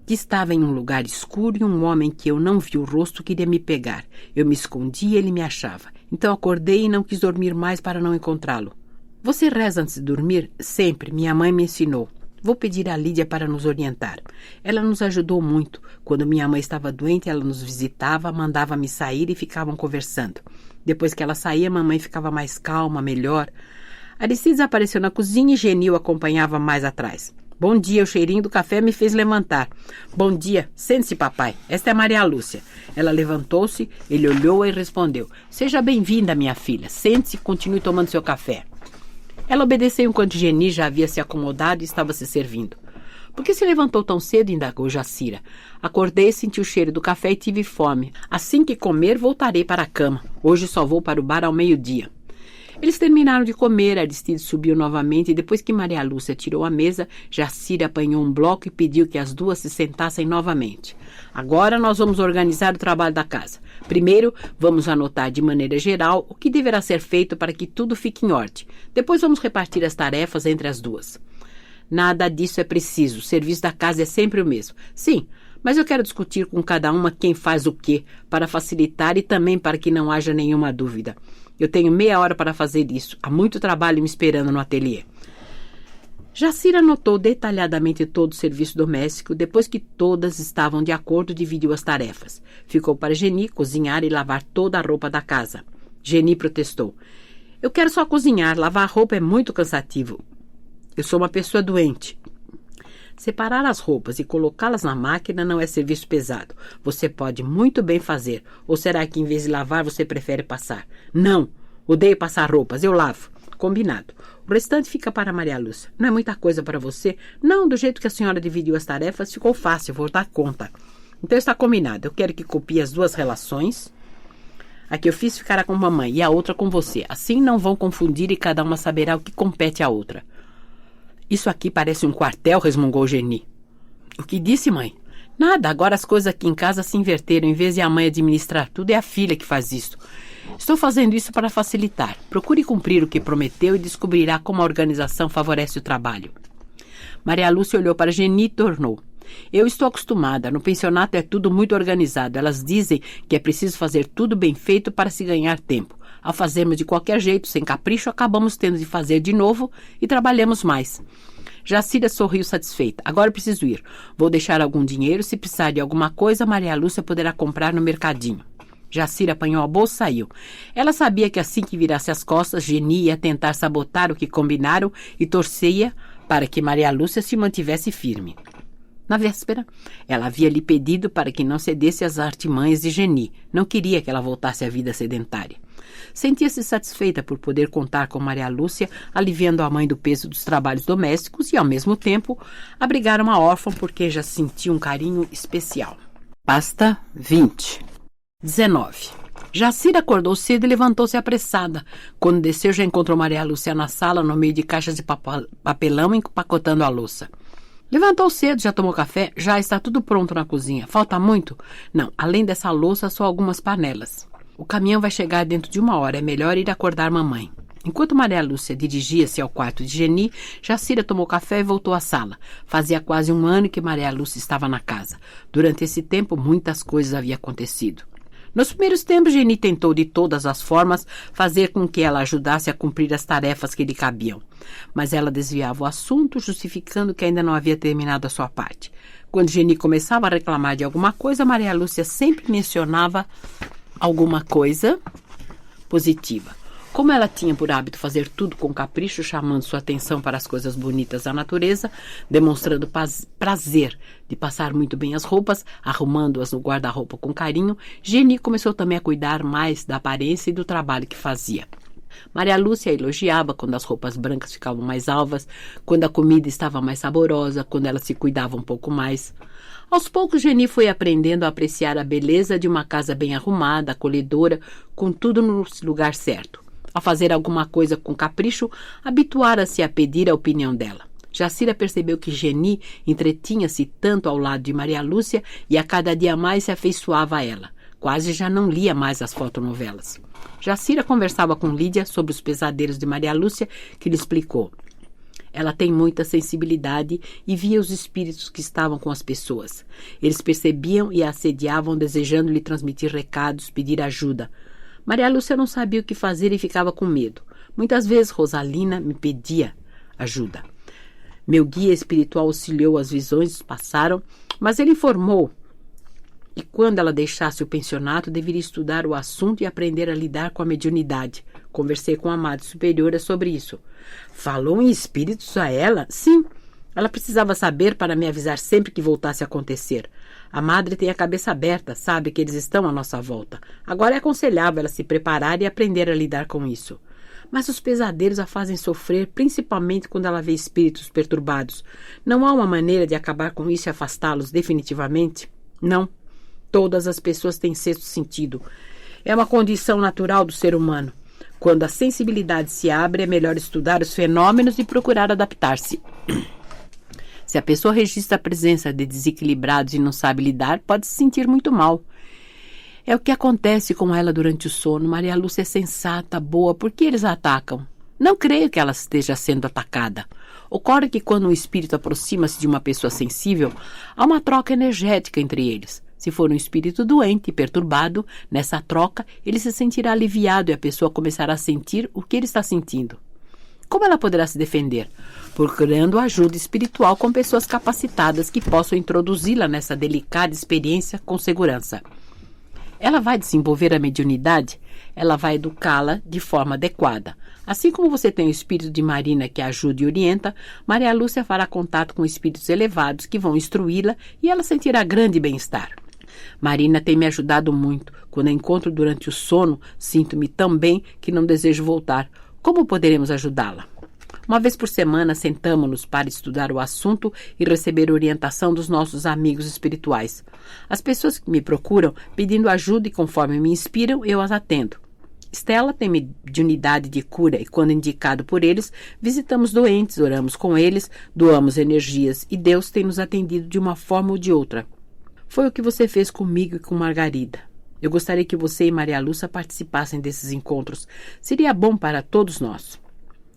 que estava em um lugar escuro e um homem que eu não vi o rosto queria me pegar. Eu me escondi e ele me achava. Então acordei e não quis dormir mais para não encontrá-lo. Você reza antes de dormir? Sempre. Minha mãe me ensinou. Vou pedir a Lídia para nos orientar. Ela nos ajudou muito. Quando minha mãe estava doente, ela nos visitava, mandava-me sair e ficavam conversando. Depois que ela saía, mamãe ficava mais calma, melhor. Aristides apareceu na cozinha e Genil acompanhava mais atrás. Bom dia, o cheirinho do café me fez levantar. Bom dia, sente-se, papai. Esta é Maria Lúcia. Ela levantou-se, ele olhou-a e respondeu. Seja bem-vinda, minha filha. Sente-se e continue tomando seu café. Ela obedeceu enquanto Geni já havia se acomodado e estava se servindo. Por que se levantou tão cedo? Indagou Jacira. Acordei, senti o cheiro do café e tive fome. Assim que comer, voltarei para a cama. Hoje só vou para o bar ao meio-dia. Eles terminaram de comer, Aristides subiu novamente e depois que Maria Lúcia tirou a mesa, Jacira apanhou um bloco e pediu que as duas se sentassem novamente. Agora nós vamos organizar o trabalho da casa. Primeiro, vamos anotar de maneira geral o que deverá ser feito para que tudo fique em ordem. Depois vamos repartir as tarefas entre as duas. Nada disso é preciso, o serviço da casa é sempre o mesmo. Sim, mas eu quero discutir com cada uma quem faz o quê, para facilitar e também para que não haja nenhuma dúvida. Eu tenho meia hora para fazer isso. Há muito trabalho me esperando no ateliê. Jacira anotou detalhadamente todo o serviço doméstico. Depois que todas estavam de acordo, dividiu as tarefas. Ficou para Geni cozinhar e lavar toda a roupa da casa. Geni protestou. Eu quero só cozinhar. Lavar roupa é muito cansativo. Eu sou uma pessoa doente. Separar as roupas e colocá-las na máquina não é serviço pesado. Você pode muito bem fazer. Ou será que em vez de lavar você prefere passar? Não, odeio passar roupas, eu lavo. Combinado. O restante fica para Maria Lúcia. Não é muita coisa para você? Não, do jeito que a senhora dividiu as tarefas, ficou fácil, vou dar conta. Então está combinado. Eu quero que copie as duas relações. A que eu fiz ficará com mamãe e a outra com você. Assim não vão confundir e cada uma saberá o que compete à outra. Isso aqui parece um quartel, resmungou Geni. O que disse, mãe? Nada, agora as coisas aqui em casa se inverteram. Em vez de a mãe administrar tudo, é a filha que faz isso. Estou fazendo isso para facilitar. Procure cumprir o que prometeu e descobrirá como a organização favorece o trabalho. Maria Lúcia olhou para Geni e tornou. Eu estou acostumada. No pensionato é tudo muito organizado. Elas dizem que é preciso fazer tudo bem feito para se ganhar tempo. Ao fazermos de qualquer jeito, sem capricho, acabamos tendo de fazer de novo e trabalhamos mais. Jacira sorriu satisfeita. Agora preciso ir. Vou deixar algum dinheiro. Se precisar de alguma coisa, Maria Lúcia poderá comprar no mercadinho. Jacira apanhou a bolsa e saiu. Ela sabia que assim que virasse as costas, Geni ia tentar sabotar o que combinaram e torcia para que Maria Lúcia se mantivesse firme. Na véspera, ela havia lhe pedido para que não cedesse às artimanhas de Geni. Não queria que ela voltasse à vida sedentária. Sentia-se satisfeita por poder contar com Maria Lúcia, aliviando a mãe do peso dos trabalhos domésticos e, ao mesmo tempo, abrigar uma órfã por quem já sentia um carinho especial. Pasta 20. 19. Jacira acordou cedo e levantou-se apressada. Quando desceu, já encontrou Maria Lúcia na sala, no meio de caixas de papelão, empacotando a louça. Levantou cedo, já tomou café? Já está tudo pronto na cozinha. Falta muito? Não, além dessa louça, só algumas panelas. O caminhão vai chegar dentro de 1 hora. É melhor ir acordar mamãe. Enquanto Maria Lúcia dirigia-se ao quarto de Geni, Jacira tomou café e voltou à sala. Fazia quase 1 ano que Maria Lúcia estava na casa. Durante esse tempo, muitas coisas haviam acontecido. Nos primeiros tempos, Geni tentou de todas as formas fazer com que ela ajudasse a cumprir as tarefas que lhe cabiam. Mas ela desviava o assunto, justificando que ainda não havia terminado a sua parte. Quando Geni começava a reclamar de alguma coisa, Maria Lúcia sempre mencionava alguma coisa positiva. Como ela tinha por hábito fazer tudo com capricho, chamando sua atenção para as coisas bonitas da natureza, demonstrando prazer de passar muito bem as roupas, arrumando-as no guarda-roupa com carinho, Geni começou também a cuidar mais da aparência e do trabalho que fazia. Maria Lúcia elogiava quando as roupas brancas ficavam mais alvas, quando a comida estava mais saborosa, quando ela se cuidava um pouco mais. Aos poucos, Geni foi aprendendo a apreciar a beleza de uma casa bem arrumada, acolhedora, com tudo no lugar certo. Ao fazer alguma coisa com capricho, habituara-se a pedir a opinião dela. Jacira percebeu que Geni entretinha-se tanto ao lado de Maria Lúcia e a cada dia mais se afeiçoava a ela. Quase já não lia mais as fotonovelas. Jacira conversava com Lídia sobre os pesadelos de Maria Lúcia, que lhe explicou. Ela tem muita sensibilidade e via os espíritos que estavam com as pessoas. Eles percebiam e a assediavam, desejando lhe transmitir recados, pedir ajuda. Maria Lúcia não sabia o que fazer e ficava com medo. Muitas vezes Rosalina me pedia ajuda. Meu guia espiritual auxiliou, as visões passaram, mas ele informou que quando ela deixasse o pensionato, deveria estudar o assunto e aprender a lidar com a mediunidade. Conversei com a Madre Superiora sobre isso. Falou em espíritos a ela? Sim. Ela precisava saber para me avisar sempre que voltasse a acontecer. A Madre tem a cabeça aberta, sabe que eles estão à nossa volta. Agora é aconselhável ela se preparar e aprender a lidar com isso. Mas os pesadelos a fazem sofrer, principalmente quando ela vê espíritos perturbados. Não há uma maneira de acabar com isso e afastá-los definitivamente? Não. Todas as pessoas têm sexto sentido. É uma condição natural do ser humano. Quando a sensibilidade se abre, é melhor estudar os fenômenos e procurar adaptar-se. Se a pessoa registra a presença de desequilibrados e não sabe lidar, pode se sentir muito mal. É o que acontece com ela durante o sono. Maria Lúcia é sensata, boa. Por que eles a atacam? Não creio que ela esteja sendo atacada. Ocorre que quando um espírito aproxima-se de uma pessoa sensível, há uma troca energética entre eles. Se for um espírito doente e perturbado, nessa troca, ele se sentirá aliviado e a pessoa começará a sentir o que ele está sentindo. Como ela poderá se defender? Procurando ajuda espiritual com pessoas capacitadas que possam introduzi-la nessa delicada experiência com segurança. Ela vai desenvolver a mediunidade? Ela vai educá-la de forma adequada. Assim como você tem o espírito de Marina que ajuda e orienta, Maria Lúcia fará contato com espíritos elevados que vão instruí-la e ela sentirá grande bem-estar. Marina tem me ajudado muito. Quando a encontro durante o sono, sinto-me tão bem que não desejo voltar. Como poderemos ajudá-la? Uma vez por semana, sentamo-nos para estudar o assunto e receber orientação dos nossos amigos espirituais. As pessoas que me procuram pedindo ajuda e conforme me inspiram, eu as atendo. Stella tem mediunidade de cura e, quando indicado por eles, visitamos doentes, oramos com eles, doamos energias e Deus tem nos atendido de uma forma ou de outra. Foi o que você fez comigo e com Margarida. Eu gostaria que você e Maria Lúcia participassem desses encontros. Seria bom para todos nós.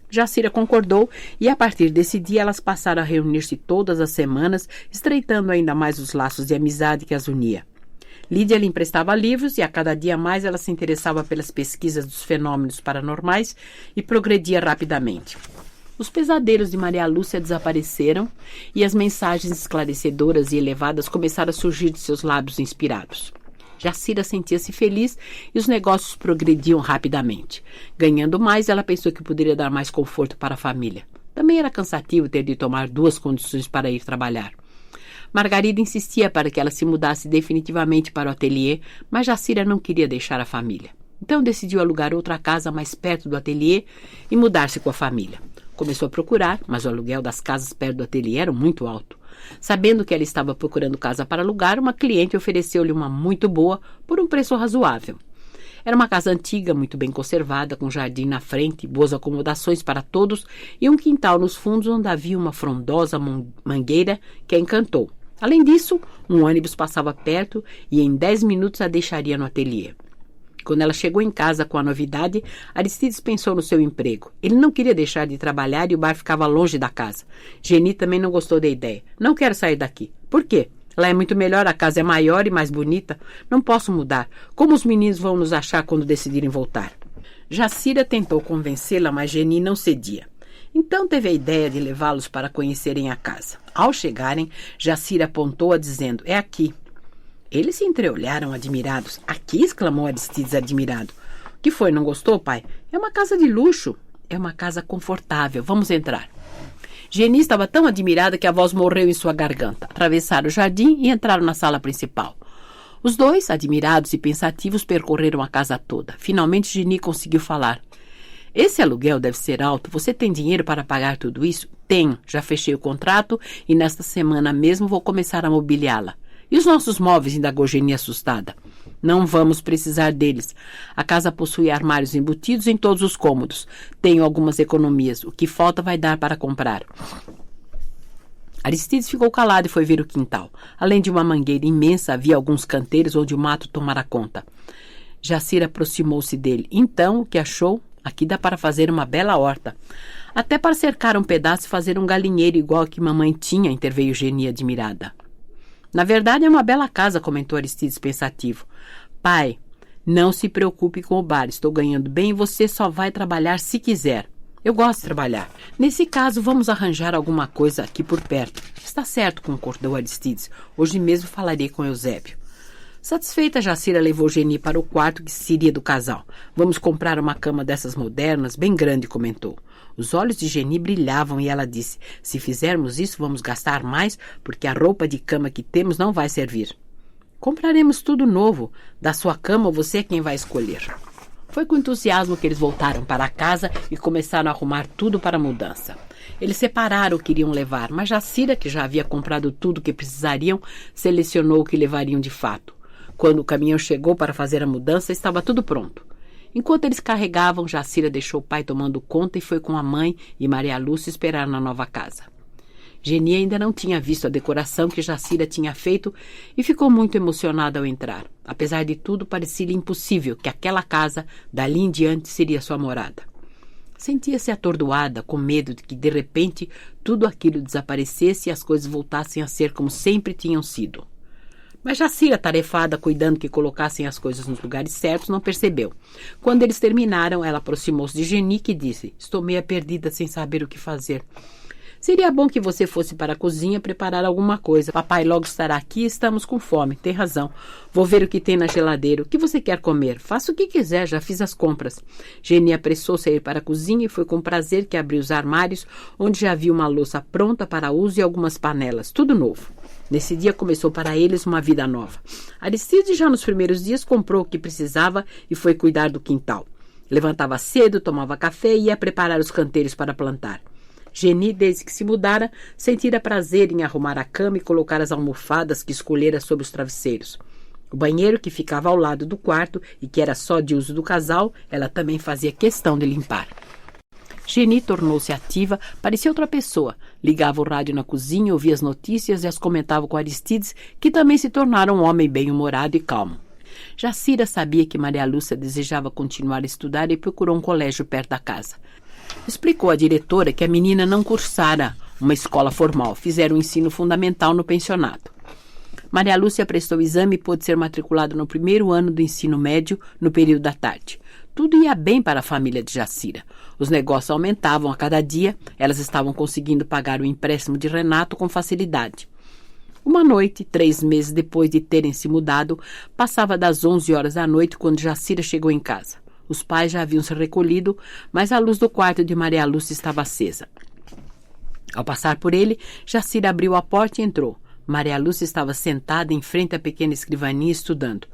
Jacira concordou e, a partir desse dia, elas passaram a reunir-se todas as semanas, estreitando ainda mais os laços de amizade que as unia. Lídia lhe emprestava livros e, a cada dia mais, ela se interessava pelas pesquisas dos fenômenos paranormais e progredia rapidamente. Os pesadelos de Maria Lúcia desapareceram e as mensagens esclarecedoras e elevadas começaram a surgir de seus lábios inspirados. Jacira sentia-se feliz e os negócios progrediam rapidamente. Ganhando mais, ela pensou que poderia dar mais conforto para a família. Também era cansativo ter de tomar 2 condições para ir trabalhar. Margarida insistia para que ela se mudasse definitivamente para o ateliê, mas Jacira não queria deixar a família. Então decidiu alugar outra casa mais perto do ateliê e mudar-se com a família. Começou a procurar, mas o aluguel das casas perto do ateliê era muito alto. Sabendo que ela estava procurando casa para alugar, uma cliente ofereceu-lhe uma muito boa por um preço razoável. Era uma casa antiga, muito bem conservada, com jardim na frente, boas acomodações para todos e um quintal nos fundos onde havia uma frondosa mangueira que a encantou. Além disso, um ônibus passava perto e em 10 minutos a deixaria no ateliê. Quando ela chegou em casa com a novidade, Aristides pensou no seu emprego. Ele não queria deixar de trabalhar e o bar ficava longe da casa. Geni também não gostou da ideia. Não quero sair daqui. Por quê? Lá é muito melhor, a casa é maior e mais bonita. Não posso mudar. Como os meninos vão nos achar quando decidirem voltar? Jacira tentou convencê-la, mas Geni não cedia. Então teve a ideia de levá-los para conhecerem a casa. Ao chegarem, Jacira apontou-a dizendo, é aqui. Eles se entreolharam admirados. Aqui? Exclamou Aristides admirado. O que foi, não gostou, pai? É uma casa de luxo. É uma casa confortável. Vamos entrar. Geni estava tão admirada que a voz morreu em sua garganta. Atravessaram o jardim e entraram na sala principal. Os dois, admirados e pensativos, percorreram a casa toda. Finalmente, Geni conseguiu falar. Esse aluguel deve ser alto. Você tem dinheiro para pagar tudo isso? Tenho. Já fechei o contrato e nesta semana mesmo vou começar a mobiliá-la. E os nossos móveis? Indagou Geni assustada. Não vamos precisar deles. A casa possui armários embutidos em todos os cômodos. Tenho algumas economias. O que falta vai dar para comprar. Aristides ficou calado e foi ver o quintal. Além de uma mangueira imensa, havia alguns canteiros onde o mato tomara conta. Jacira aproximou-se dele. Então, o que achou? Aqui dá para fazer uma bela horta. Até para cercar um pedaço e fazer um galinheiro igual que mamãe tinha, interveio Geni admirada. Na verdade, é uma bela casa, comentou Aristides pensativo. Pai, não se preocupe com o bar. Estou ganhando bem e você só vai trabalhar se quiser. Eu gosto de trabalhar. Nesse caso, vamos arranjar alguma coisa aqui por perto. Está certo, concordou Aristides. Hoje mesmo falarei com Eusébio. Satisfeita, Jacira levou Geni para o quarto que seria do casal. Vamos comprar uma cama dessas modernas, bem grande, comentou. Os olhos de Geni brilhavam e ela disse, se fizermos isso, vamos gastar mais, porque a roupa de cama que temos não vai servir. Compraremos tudo novo. Da sua cama, você é quem vai escolher. Foi com entusiasmo que eles voltaram para casa e começaram a arrumar tudo para a mudança. Eles separaram o que iriam levar, mas Jacira, que já havia comprado tudo o que precisariam, selecionou o que levariam de fato. Quando o caminhão chegou para fazer a mudança, estava tudo pronto. Enquanto eles carregavam, Jacira deixou o pai tomando conta e foi com a mãe e Maria Lúcia esperar na nova casa. Geni ainda não tinha visto a decoração que Jacira tinha feito e ficou muito emocionada ao entrar. Apesar de tudo, parecia-lhe impossível que aquela casa, dali em diante, seria sua morada. Sentia-se atordoada, com medo de que, de repente, tudo aquilo desaparecesse e as coisas voltassem a ser como sempre tinham sido. Mas Jacira, tarefada, cuidando que colocassem as coisas nos lugares certos, não percebeu. Quando eles terminaram, ela aproximou-se de Geni, que disse, estou meio perdida sem saber o que fazer. Seria bom que você fosse para a cozinha preparar alguma coisa. Papai logo estará aqui e estamos com fome. Tem razão. Vou ver o que tem na geladeira. O que você quer comer? Faça o que quiser, já fiz as compras. Geni apressou-se a ir para a cozinha e foi com prazer que abriu os armários, onde já havia uma louça pronta para uso e algumas panelas. Tudo novo. Nesse dia começou para eles uma vida nova. Aristides já nos primeiros dias comprou o que precisava e foi cuidar do quintal. Levantava cedo, tomava café e ia preparar os canteiros para plantar. Geni, desde que se mudara, sentira prazer em arrumar a cama e colocar as almofadas que escolhera sob os travesseiros. O banheiro, que ficava ao lado do quarto e que era só de uso do casal, ela também fazia questão de limpar. Geni tornou-se ativa, parecia outra pessoa. Ligava o rádio na cozinha, ouvia as notícias e as comentava com Aristides, que também se tornara um homem bem-humorado e calmo. Jacira sabia que Maria Lúcia desejava continuar a estudar e procurou um colégio perto da casa. Explicou à diretora que a menina não cursara uma escola formal, fizeram o ensino fundamental no pensionato. Maria Lúcia prestou o exame e pôde ser matriculada no primeiro ano do ensino médio, no período da tarde. Tudo ia bem para a família de Jacira. Os negócios aumentavam a cada dia, elas estavam conseguindo pagar o empréstimo de Renato com facilidade. Uma noite, 3 meses depois de terem se mudado, passava das 11 horas da noite quando Jacira chegou em casa. Os pais já haviam se recolhido, mas a luz do quarto de Maria Lúcia estava acesa. Ao passar por ele, Jacira abriu a porta e entrou. Maria Lúcia estava sentada em frente à pequena escrivaninha estudando.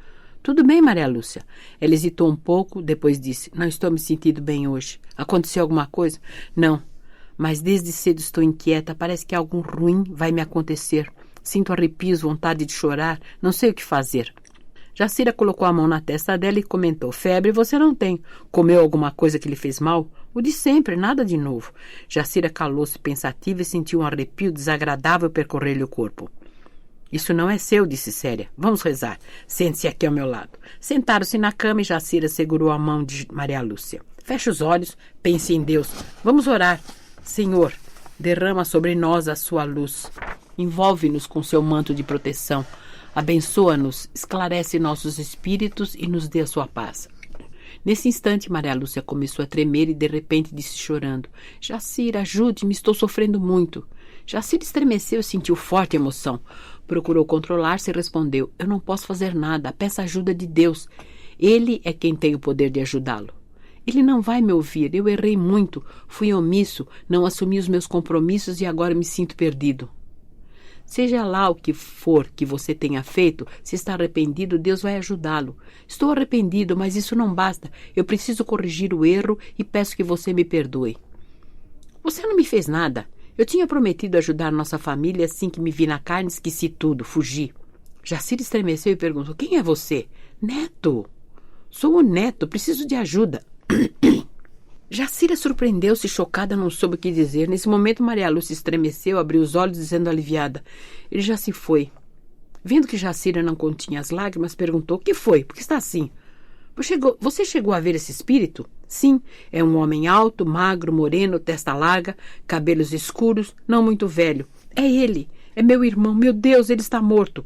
Tudo bem, Maria Lúcia? Ela hesitou um pouco, depois disse, não estou me sentindo bem hoje. Aconteceu alguma coisa? Não, mas desde cedo estou inquieta, parece que algo ruim vai me acontecer. Sinto arrepios, vontade de chorar, não sei o que fazer. Jacira colocou a mão na testa dela e comentou, febre você não tem. Comeu alguma coisa que lhe fez mal? O de sempre, nada de novo. Jacira calou-se pensativa e sentiu um arrepio desagradável percorrer-lhe o corpo. Isso não é seu, disse séria. Vamos rezar. Sente-se aqui ao meu lado. Sentaram-se na cama e Jacira segurou a mão de Maria Lúcia. Feche os olhos, pense em Deus. Vamos orar. Senhor, derrama sobre nós a sua luz. Envolve-nos com seu manto de proteção. Abençoa-nos, esclarece nossos espíritos e nos dê a sua paz. Nesse instante, Maria Lúcia começou a tremer e de repente disse chorando: Jacira, ajude-me, estou sofrendo muito. Jacira estremeceu e sentiu forte emoção. Procurou controlar-se e respondeu: Eu não posso fazer nada, peça ajuda de Deus. Ele é quem tem o poder de ajudá-lo. Ele não vai me ouvir, eu errei muito, fui omisso, não assumi os meus compromissos e agora me sinto perdido. Seja lá o que for que você tenha feito, se está arrependido, Deus vai ajudá-lo. Estou arrependido, mas isso não basta. Eu preciso corrigir o erro e peço que você me perdoe. Você não me fez nada. Eu tinha prometido ajudar nossa família assim que me vi na carne, esqueci tudo, fugi. Jacira estremeceu e perguntou: Quem é você? Neto. Sou o neto, preciso de ajuda. Jacira surpreendeu-se, chocada, não soube o que dizer. Nesse momento, Maria Lúcia estremeceu, abriu os olhos, dizendo aliviada: Ele já se foi. Vendo que Jacira não continha as lágrimas, perguntou: O que foi? Por que está assim? Você chegou a ver esse espírito? Sim, é um homem alto, magro, moreno, testa larga, cabelos escuros, não muito velho. É ele, é meu irmão, meu Deus, ele está morto.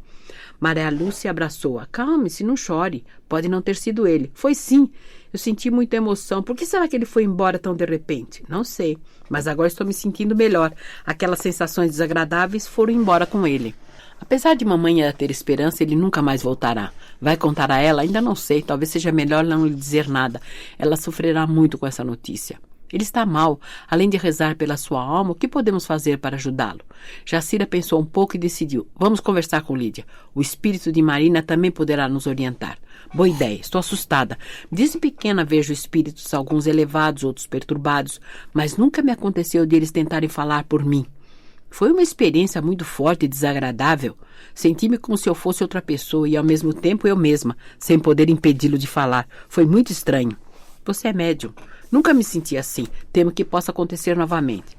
Maria Lúcia abraçou-a. Calme-se, não chore. Pode não ter sido ele. Foi sim. Eu senti muita emoção. Por que será que ele foi embora tão de repente? Não sei. Mas agora estou me sentindo melhor. Aquelas sensações desagradáveis foram embora com ele. Apesar de mamãe ainda ter esperança, ele nunca mais voltará. Vai contar a ela? Ainda não sei. Talvez seja melhor não lhe dizer nada. Ela sofrerá muito com essa notícia. Ele está mal. Além de rezar pela sua alma, o que podemos fazer para ajudá-lo? Jacira pensou um pouco e decidiu: Vamos conversar com Lídia. O espírito de Marina também poderá nos orientar. Boa ideia. Estou assustada. Desde pequena vejo espíritos, alguns elevados, outros perturbados, mas nunca me aconteceu deles tentarem falar por mim. Foi uma experiência muito forte e desagradável. Senti-me como se eu fosse outra pessoa e, ao mesmo tempo, eu mesma, sem poder impedi-lo de falar. Foi muito estranho. Você é médium. Nunca me senti assim. Temo que possa acontecer novamente.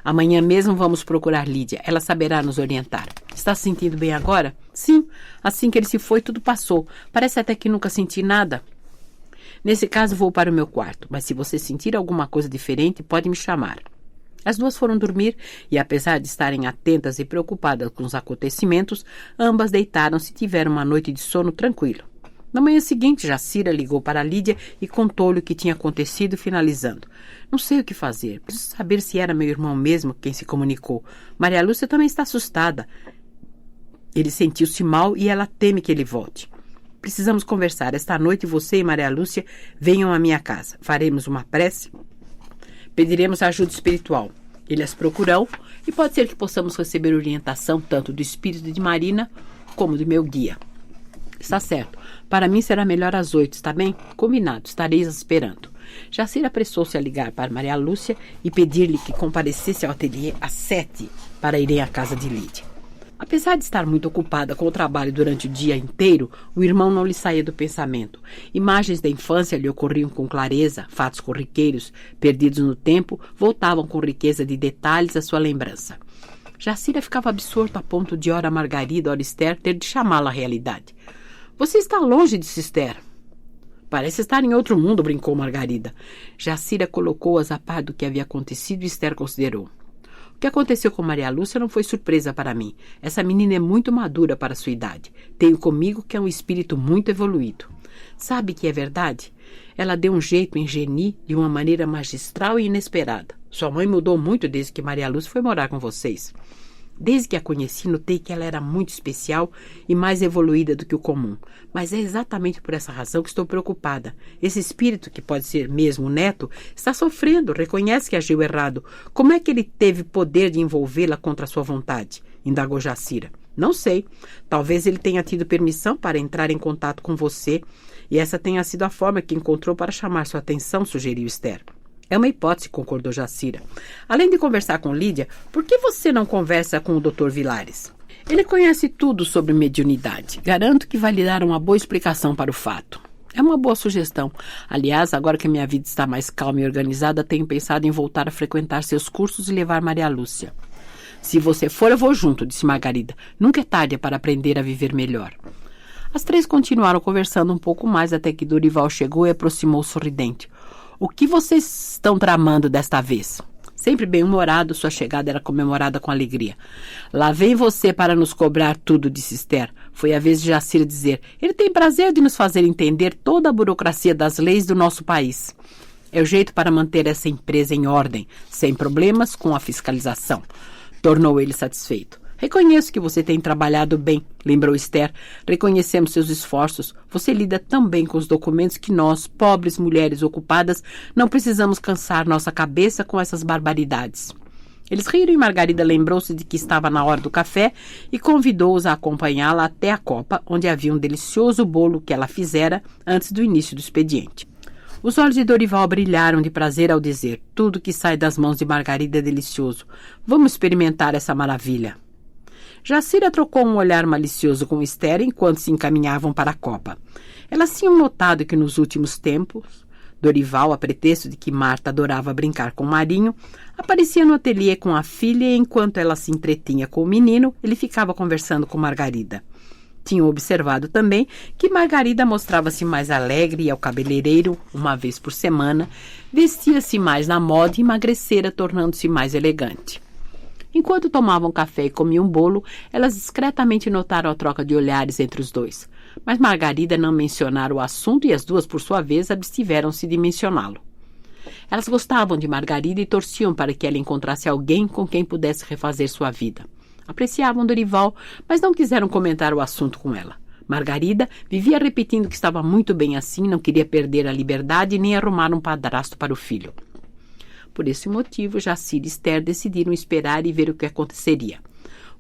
Amanhã mesmo vamos procurar Lídia. Ela saberá nos orientar. Está se sentindo bem agora? Sim. Assim que ele se foi, tudo passou. Parece até que nunca senti nada. Nesse caso, vou para o meu quarto. Mas se você sentir alguma coisa diferente, pode me chamar. As duas foram dormir e, apesar de estarem atentas e preocupadas com os acontecimentos, ambas deitaram-se e tiveram uma noite de sono tranquilo. Na manhã seguinte, Jacira ligou para Lídia e contou-lhe o que tinha acontecido, finalizando: Não sei o que fazer. Preciso saber se era meu irmão mesmo quem se comunicou. Maria Lúcia também está assustada. Ele sentiu-se mal e ela teme que ele volte. Precisamos conversar. Esta noite você e Maria Lúcia venham à minha casa. Faremos uma prece. Pediremos ajuda espiritual. Eles as procurarão e pode ser que possamos receber orientação tanto do espírito de Marina como do meu guia. Está certo. Para mim será melhor às 8, está bem? Combinado, estareis esperando. Jacira apressou-se a ligar para Maria Lúcia e pedir-lhe que comparecesse ao ateliê às 7 para irem à casa de Lídia. Apesar de estar muito ocupada com o trabalho durante o dia inteiro, o irmão não lhe saía do pensamento. Imagens da infância lhe ocorriam com clareza, fatos corriqueiros, perdidos no tempo, voltavam com riqueza de detalhes à sua lembrança. Jacira ficava absorto a ponto de, ora Margarida, ora Esther, ter de chamá-la à realidade. Você está longe de Esther. Parece estar em outro mundo, brincou Margarida. Jacira colocou-as a par do que havia acontecido e Esther considerou. O que aconteceu com Maria Lúcia não foi surpresa para mim. Essa menina é muito madura para sua idade. Tenho comigo que é um espírito muito evoluído. Sabe que é verdade? Ela deu um jeito em Geni de uma maneira magistral e inesperada. Sua mãe mudou muito desde que Maria Lúcia foi morar com vocês. Desde que a conheci, notei que ela era muito especial e mais evoluída do que o comum. Mas é exatamente por essa razão que estou preocupada. Esse espírito, que pode ser mesmo o neto, está sofrendo, reconhece que agiu errado. Como é que ele teve poder de envolvê-la contra a sua vontade? Indagou Jacira. Não sei. Talvez ele tenha tido permissão para entrar em contato com você e essa tenha sido a forma que encontrou para chamar sua atenção, sugeriu Esther. É uma hipótese, concordou Jacira. Além de conversar com Lídia, por que você não conversa com o Dr. Vilares? Ele conhece tudo sobre mediunidade. Garanto que vai lhe dar uma boa explicação para o fato. É uma boa sugestão. Aliás, agora que minha vida está mais calma e organizada, tenho pensado em voltar a frequentar seus cursos e levar Maria Lúcia. Se você for, eu vou junto, disse Margarida. Nunca é tarde para aprender a viver melhor. As três continuaram conversando um pouco mais até que Dorival chegou e aproximou sorridente. O que vocês estão tramando desta vez? Sempre bem-humorado, sua chegada era comemorada com alegria. Lá vem você para nos cobrar tudo, disse Esther. Foi a vez de Jacira dizer, ele tem prazer de nos fazer entender toda a burocracia das leis do nosso país. É o jeito para manter essa empresa em ordem, sem problemas com a fiscalização. Tornou ele satisfeito. Reconheço que você tem trabalhado bem, lembrou Esther. Reconhecemos seus esforços. Você lida tão bem com os documentos que nós, pobres mulheres ocupadas, não precisamos cansar nossa cabeça com essas barbaridades. Eles riram e Margarida lembrou-se de que estava na hora do café e convidou-os a acompanhá-la até a copa, onde havia um delicioso bolo que ela fizera antes do início do expediente. Os olhos de Dorival brilharam de prazer ao dizer, tudo que sai das mãos de Margarida é delicioso. Vamos experimentar essa maravilha. Jacira trocou um olhar malicioso com Esther enquanto se encaminhavam para a copa. Elas tinham notado que nos últimos tempos, Dorival, a pretexto de que Marta adorava brincar com Marinho, aparecia no ateliê com a filha e enquanto ela se entretinha com o menino, ele ficava conversando com Margarida. Tinham observado também que Margarida mostrava-se mais alegre e ao cabeleireiro, uma vez por semana, vestia-se mais na moda e emagrecera, tornando-se mais elegante. Enquanto tomavam café e comiam bolo, elas discretamente notaram a troca de olhares entre os dois. Mas Margarida não mencionara o assunto e as duas, por sua vez, abstiveram-se de mencioná-lo. Elas gostavam de Margarida e torciam para que ela encontrasse alguém com quem pudesse refazer sua vida. Apreciavam Dorival, mas não quiseram comentar o assunto com ela. Margarida vivia repetindo que estava muito bem assim, não queria perder a liberdade nem arrumar um padrasto para o filho. Por esse motivo, Jacira e Esther decidiram esperar e ver o que aconteceria.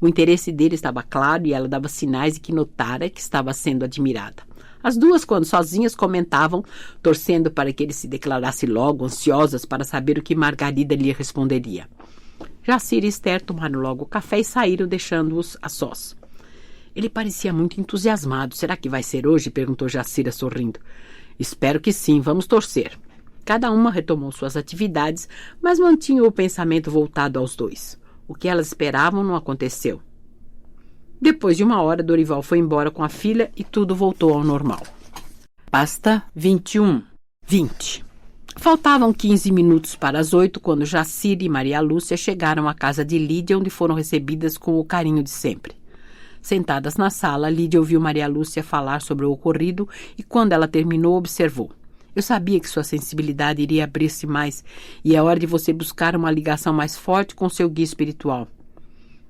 O interesse dele estava claro e ela dava sinais de que notara que estava sendo admirada. As duas, quando sozinhas, comentavam, torcendo para que ele se declarasse logo, ansiosas para saber o que Margarida lhe responderia. Jacira e Esther tomaram logo o café e saíram, deixando-os a sós. Ele parecia muito entusiasmado. Será que vai ser hoje? Perguntou Jacira, sorrindo. Espero que sim, vamos torcer. Cada uma retomou suas atividades, mas mantinha o pensamento voltado aos dois. O que elas esperavam não aconteceu. Depois de 1 hora, Dorival foi embora com a filha e tudo voltou ao normal. Pasta 21. 20. Faltavam 15 minutos para as 8 quando Jacira e Maria Lúcia chegaram à casa de Lídia, onde foram recebidas com o carinho de sempre. Sentadas na sala, Lídia ouviu Maria Lúcia falar sobre o ocorrido e, quando ela terminou, observou. Eu sabia que sua sensibilidade iria abrir-se mais e é hora de você buscar uma ligação mais forte com seu guia espiritual.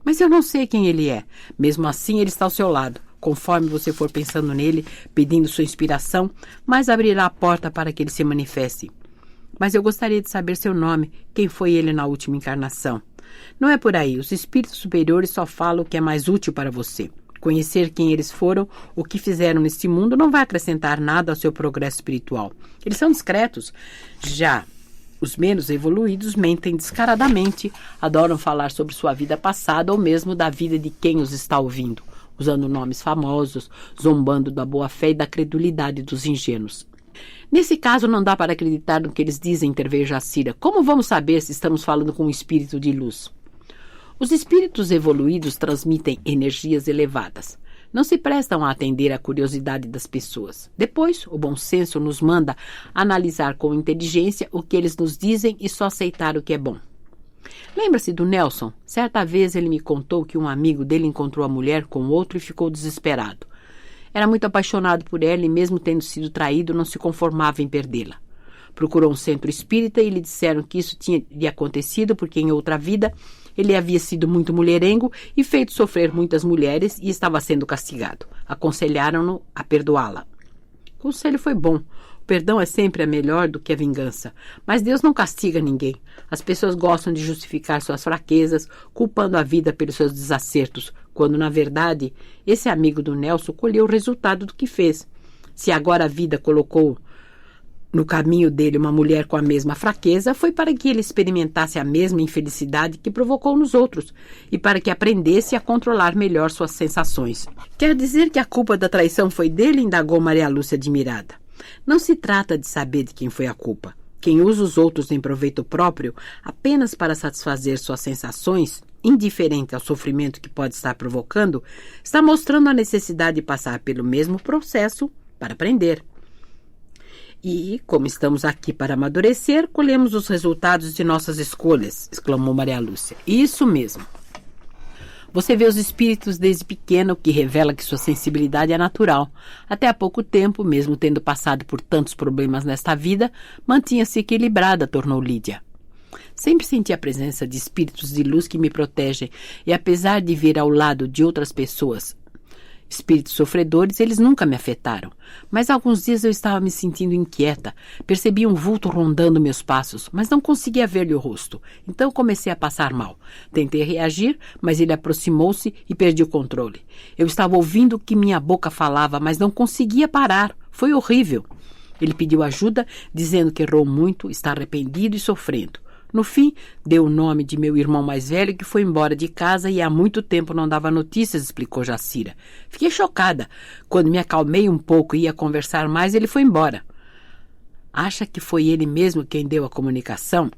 Mas eu não sei quem ele é. Mesmo assim, ele está ao seu lado. Conforme você for pensando nele, pedindo sua inspiração, mais abrirá a porta para que ele se manifeste. Mas eu gostaria de saber seu nome, quem foi ele na última encarnação. Não é por aí. Os espíritos superiores só falam o que é mais útil para você. Conhecer quem eles foram, o que fizeram neste mundo, não vai acrescentar nada ao seu progresso espiritual. Eles são discretos. Já os menos evoluídos mentem descaradamente, adoram falar sobre sua vida passada ou mesmo da vida de quem os está ouvindo, usando nomes famosos, zombando da boa-fé e da credulidade dos ingênuos. Nesse caso, não dá para acreditar no que eles dizem, interveio Jacira. Como vamos saber se estamos falando com um espírito de luz? Os espíritos evoluídos transmitem energias elevadas. Não se prestam a atender à curiosidade das pessoas. Depois, o bom senso nos manda analisar com inteligência o que eles nos dizem e só aceitar o que é bom. Lembra-se do Nelson? Certa vez ele me contou que um amigo dele encontrou a mulher com outro e ficou desesperado. Era muito apaixonado por ela e, mesmo tendo sido traído, não se conformava em perdê-la. Procurou um centro espírita e lhe disseram que isso tinha lhe acontecido porque em outra vida ele havia sido muito mulherengo e feito sofrer muitas mulheres e estava sendo castigado. Aconselharam-no a perdoá-la. O conselho foi bom. O perdão é sempre melhor do que a vingança. Mas Deus não castiga ninguém. As pessoas gostam de justificar suas fraquezas, culpando a vida pelos seus desacertos, quando, na verdade, esse amigo do Nelson colheu o resultado do que fez. Se agora a vida colocou no caminho dele uma mulher com a mesma fraqueza, foi para que ele experimentasse a mesma infelicidade que provocou nos outros e para que aprendesse a controlar melhor suas sensações. Quer dizer que a culpa da traição foi dele? Indagou Maria Lúcia admirada. Não se trata de saber de quem foi a culpa. Quem usa os outros em proveito próprio apenas para satisfazer suas sensações, indiferente ao sofrimento que pode estar provocando, está mostrando a necessidade de passar pelo mesmo processo para aprender. E, como estamos aqui para amadurecer, colhemos os resultados de nossas escolhas, exclamou Maria Lúcia. Isso mesmo. Você vê os espíritos desde pequena, o que revela que sua sensibilidade é natural. Até há pouco tempo, mesmo tendo passado por tantos problemas nesta vida, mantinha-se equilibrada, tornou Lídia. Sempre senti a presença de espíritos de luz que me protegem, e apesar de ver ao lado de outras pessoas espíritos sofredores, eles nunca me afetaram. Mas há alguns dias eu estava me sentindo inquieta. Percebi um vulto rondando meus passos, mas não conseguia ver-lhe o rosto. Então comecei a passar mal. Tentei reagir, mas ele aproximou-se e perdi o controle. Eu estava ouvindo o que minha boca falava, mas não conseguia parar. Foi horrível. Ele pediu ajuda, dizendo que errou muito, está arrependido e sofrendo. No fim, deu o nome de meu irmão mais velho, que foi embora de casa e há muito tempo não dava notícias, explicou Jacira. Fiquei chocada. Quando me acalmei um pouco e ia conversar mais, ele foi embora. Acha que foi ele mesmo quem deu a comunicação?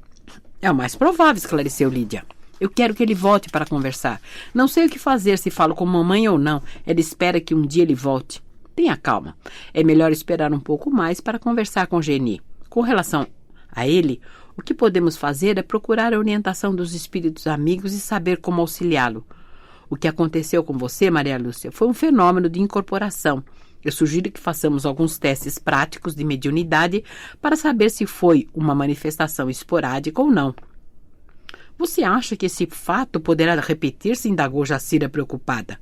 É o mais provável, esclareceu Lídia. Eu quero que ele volte para conversar. Não sei o que fazer, se falo com mamãe ou não. Ela espera que um dia ele volte. Tenha calma. É melhor esperar um pouco mais para conversar com Geni. Com relação a ele, o que podemos fazer é procurar a orientação dos espíritos amigos e saber como auxiliá-lo. O que aconteceu com você, Maria Lúcia, foi um fenômeno de incorporação. Eu sugiro que façamos alguns testes práticos de mediunidade para saber se foi uma manifestação esporádica ou não. Você acha que esse fato poderá repetir-se? Indagou Jacira preocupada.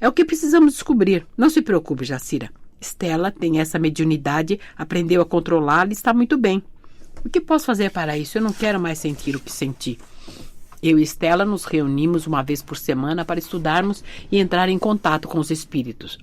É o que precisamos descobrir. Não se preocupe, Jacira. Estela tem essa mediunidade, aprendeu a controlá-la e está muito bem. O que posso fazer para isso? Eu não quero mais sentir o que senti. Eu e Estela nos reunimos uma vez por semana para estudarmos e entrar em contato com os espíritos.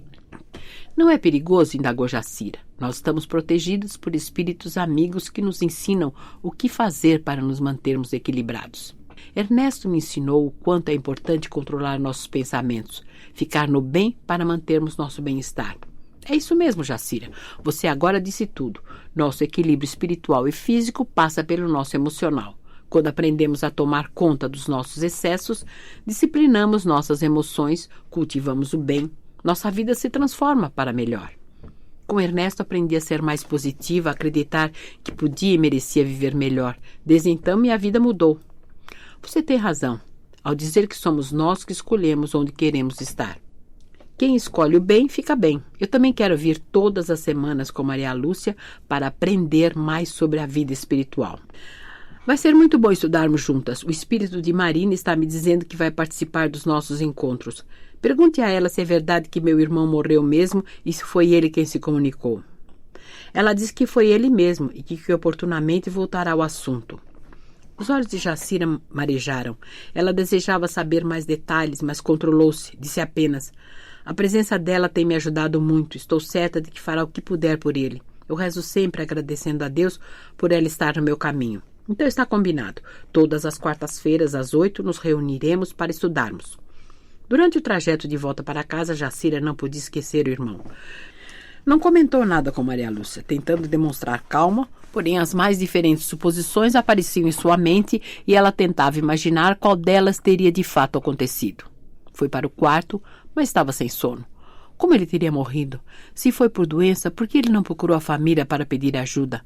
Não é perigoso? Indagou Jacira. Nós estamos protegidos por espíritos amigos que nos ensinam o que fazer para nos mantermos equilibrados. Ernesto me ensinou o quanto é importante controlar nossos pensamentos, ficar no bem para mantermos nosso bem-estar. É isso mesmo, Jacira. Você agora disse tudo. Nosso equilíbrio espiritual e físico passa pelo nosso emocional. Quando aprendemos a tomar conta dos nossos excessos, disciplinamos nossas emoções, cultivamos o bem, nossa vida se transforma para melhor. Com Ernesto aprendi a ser mais positiva, a acreditar que podia e merecia viver melhor. Desde então minha vida mudou. Você tem razão ao dizer que somos nós que escolhemos onde queremos estar. Quem escolhe o bem, fica bem. Eu também quero vir todas as semanas com Maria Lúcia para aprender mais sobre a vida espiritual. Vai ser muito bom estudarmos juntas. O espírito de Marina está me dizendo que vai participar dos nossos encontros. Pergunte a ela se é verdade que meu irmão morreu mesmo e se foi ele quem se comunicou. Ela diz que foi ele mesmo e que oportunamente voltará ao assunto. Os olhos de Jacira marejaram. Ela desejava saber mais detalhes, mas controlou-se. Disse apenas: a presença dela tem me ajudado muito. Estou certa de que fará o que puder por ele. Eu rezo sempre agradecendo a Deus por ela estar no meu caminho. Então está combinado. Todas as quartas-feiras, às 8, nos reuniremos para estudarmos. Durante o trajeto de volta para casa, Jacira não podia esquecer o irmão. Não comentou nada com Maria Lúcia, tentando demonstrar calma, porém as mais diferentes suposições apareciam em sua mente e ela tentava imaginar qual delas teria de fato acontecido. Foi para o quarto, mas estava sem sono. Como ele teria morrido? Se foi por doença, por que ele não procurou a família para pedir ajuda?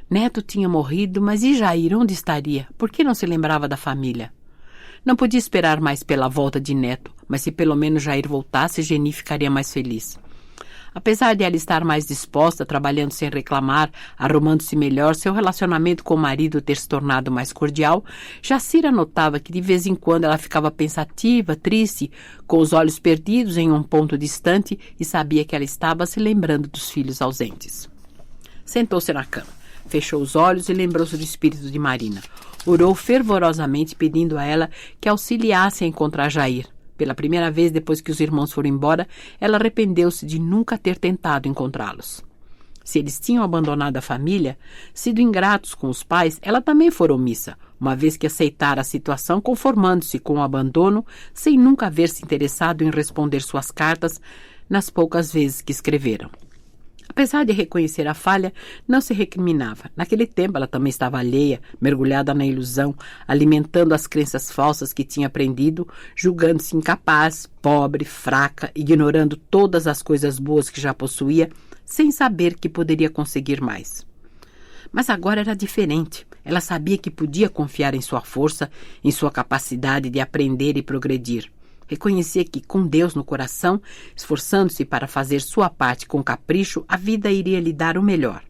Neto tinha morrido, mas e Jair, onde estaria? Por que não se lembrava da família? Não podia esperar mais pela volta de Neto, mas se pelo menos Jair voltasse, Geni ficaria mais feliz. Apesar de ela estar mais disposta, trabalhando sem reclamar, arrumando-se melhor, seu relacionamento com o marido ter se tornado mais cordial, Jacira notava que de vez em quando ela ficava pensativa, triste, com os olhos perdidos em um ponto distante e sabia que ela estava se lembrando dos filhos ausentes. Sentou-se na cama, fechou os olhos e lembrou-se do espírito de Marina. Orou fervorosamente pedindo a ela que auxiliasse a encontrar Jair. Pela primeira vez depois que os irmãos foram embora, ela arrependeu-se de nunca ter tentado encontrá-los. Se eles tinham abandonado a família, sido ingratos com os pais, ela também fora omissa, uma vez que aceitara a situação conformando-se com o abandono, sem nunca haver se interessado em responder suas cartas nas poucas vezes que escreveram. Apesar de reconhecer a falha, não se recriminava. Naquele tempo ela também estava alheia, mergulhada na ilusão, alimentando as crenças falsas que tinha aprendido, julgando-se incapaz, pobre, fraca, ignorando todas as coisas boas que já possuía, sem saber que poderia conseguir mais. Mas agora era diferente. Ela sabia que podia confiar em sua força, em sua capacidade de aprender e progredir. Reconhecia que, com Deus no coração, esforçando-se para fazer sua parte com capricho, a vida iria lhe dar o melhor.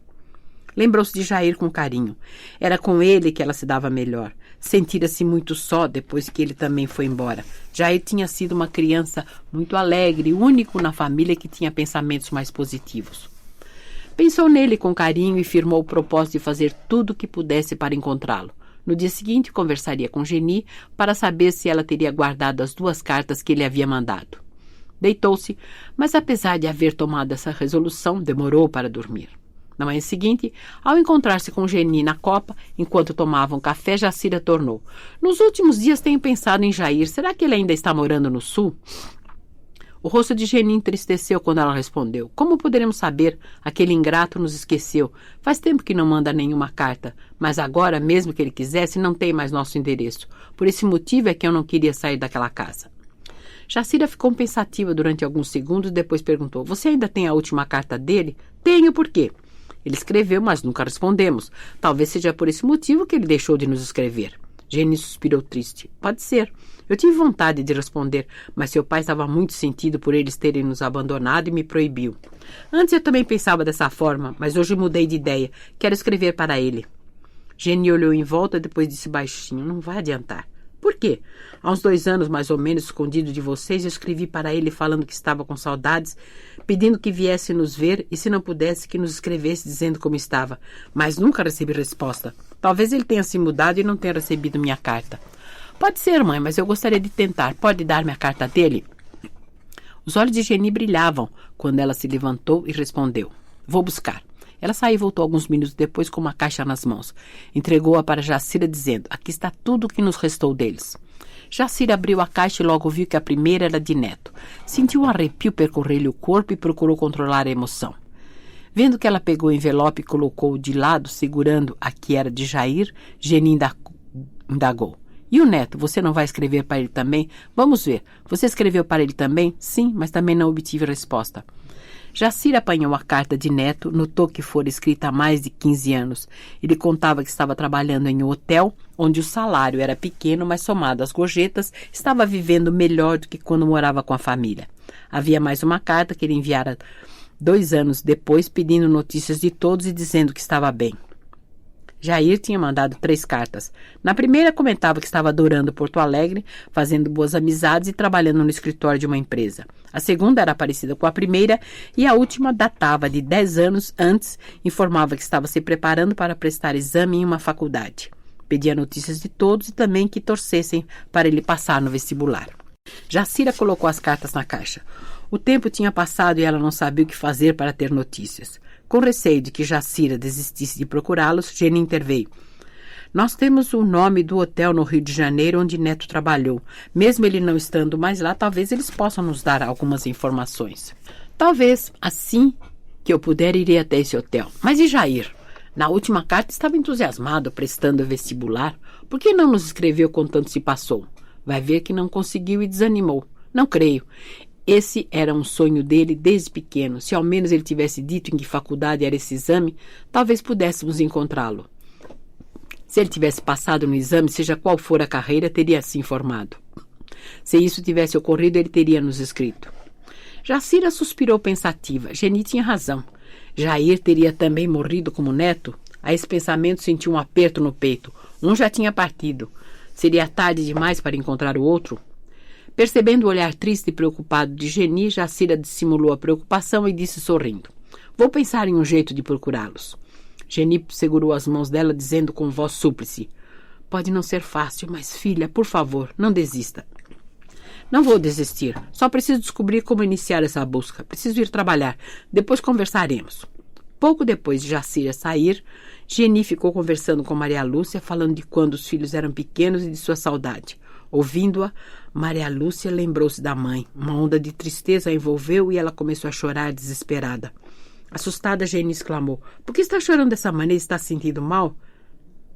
Lembrou-se de Jair com carinho. Era com ele que ela se dava melhor. Sentira-se muito só depois que ele também foi embora. Jair tinha sido uma criança muito alegre, o único na família que tinha pensamentos mais positivos. Pensou nele com carinho e firmou o propósito de fazer tudo o que pudesse para encontrá-lo. No dia seguinte, conversaria com Geni para saber se ela teria guardado as 2 cartas que ele havia mandado. Deitou-se, mas apesar de haver tomado essa resolução, demorou para dormir. Na manhã seguinte, ao encontrar-se com Geni na copa, enquanto tomavam café, Jacira tornou. Nos últimos dias tenho pensado em Jair. Será que ele ainda está morando no sul? O rosto de Geni entristeceu quando ela respondeu. Como poderemos saber? Aquele ingrato nos esqueceu. Faz tempo que não manda nenhuma carta. Mas agora, mesmo que ele quisesse, não tem mais nosso endereço. Por esse motivo é que eu não queria sair daquela casa. Jacira ficou pensativa durante alguns segundos e depois perguntou. Você ainda tem a última carta dele? Tenho, por quê? Ele escreveu, mas nunca respondemos. Talvez seja por esse motivo que ele deixou de nos escrever. Geni suspirou triste. Pode ser. Eu tive vontade de responder, mas seu pai estava muito sentido por eles terem nos abandonado e me proibiu. Antes eu também pensava dessa forma, mas hoje mudei de ideia. Quero escrever para ele. Geni olhou em volta e depois disse baixinho. Não vai adiantar. Por quê? Há uns 2 anos, mais ou menos, escondido de vocês, eu escrevi para ele falando que estava com saudades, pedindo que viesse nos ver e, se não pudesse, que nos escrevesse dizendo como estava. Mas nunca recebi resposta. Talvez ele tenha se mudado e não tenha recebido minha carta. Pode ser, mãe, mas eu gostaria de tentar. Pode dar-me a carta dele? Os olhos de Geni brilhavam quando ela se levantou e respondeu. Vou buscar. Ela saiu e voltou alguns minutos depois com uma caixa nas mãos. Entregou-a para Jacira, dizendo, aqui está tudo o que nos restou deles. Jacira abriu a caixa e logo viu que a primeira era de Neto. Sentiu um arrepio percorrer-lhe o corpo e procurou controlar a emoção. Vendo que ela pegou o envelope e colocou-o de lado, segurando a que era de Jair, Geni indagou. E o Neto, você não vai escrever para ele também? Vamos ver. Você escreveu para ele também? Sim, mas também não obtive resposta. Jacira apanhou a carta de Neto, notou que fora escrita há mais de 15 anos. Ele contava que estava trabalhando em um hotel, onde o salário era pequeno, mas somado às gorjetas, estava vivendo melhor do que quando morava com a família. Havia mais uma carta que ele enviara 2 anos depois, pedindo notícias de todos e dizendo que estava bem. Jair tinha mandado 3 cartas. Na primeira comentava que estava adorando Porto Alegre, fazendo boas amizades e trabalhando no escritório de uma empresa. A segunda era parecida com a primeira e a última datava de 10 anos antes, informava que estava se preparando para prestar exame em uma faculdade. Pedia notícias de todos e também que torcessem para ele passar no vestibular. Jacira colocou as cartas na caixa. O tempo tinha passado e ela não sabia o que fazer para ter notícias. Com receio de que Jacira desistisse de procurá-los, Geni interveio. Nós temos o nome do hotel no Rio de Janeiro onde Neto trabalhou. Mesmo ele não estando mais lá, talvez eles possam nos dar algumas informações. Talvez, assim que eu puder, irei até esse hotel. Mas e Jair? Na última carta estava entusiasmado, prestando vestibular. Por que não nos escreveu contando se passou? Vai ver que não conseguiu e desanimou. Não creio. Esse era um sonho dele desde pequeno. Se ao menos ele tivesse dito em que faculdade era esse exame, talvez pudéssemos encontrá-lo. Se ele tivesse passado no exame, seja qual for a carreira, teria se informado. Se isso tivesse ocorrido, ele teria nos escrito. Jacira suspirou pensativa. Geni tinha razão. Jair teria também morrido como Neto? A esse pensamento sentiu um aperto no peito. Um já tinha partido. Seria tarde demais para encontrar o outro? Percebendo o olhar triste e preocupado de Geni, Jacira dissimulou a preocupação e disse sorrindo. Vou pensar em um jeito de procurá-los. Geni segurou as mãos dela, dizendo com voz súplice. Pode não ser fácil, mas filha, por favor, não desista. Não vou desistir. Só preciso descobrir como iniciar essa busca. Preciso ir trabalhar. Depois conversaremos. Pouco depois de Jacira sair, Geni ficou conversando com Maria Lúcia, falando de quando os filhos eram pequenos e de sua saudade. Ouvindo-a, Maria Lúcia lembrou-se da mãe. Uma onda de tristeza a envolveu e ela começou a chorar desesperada. Assustada, Geni exclamou. Por que está chorando dessa maneira? Está se sentindo mal?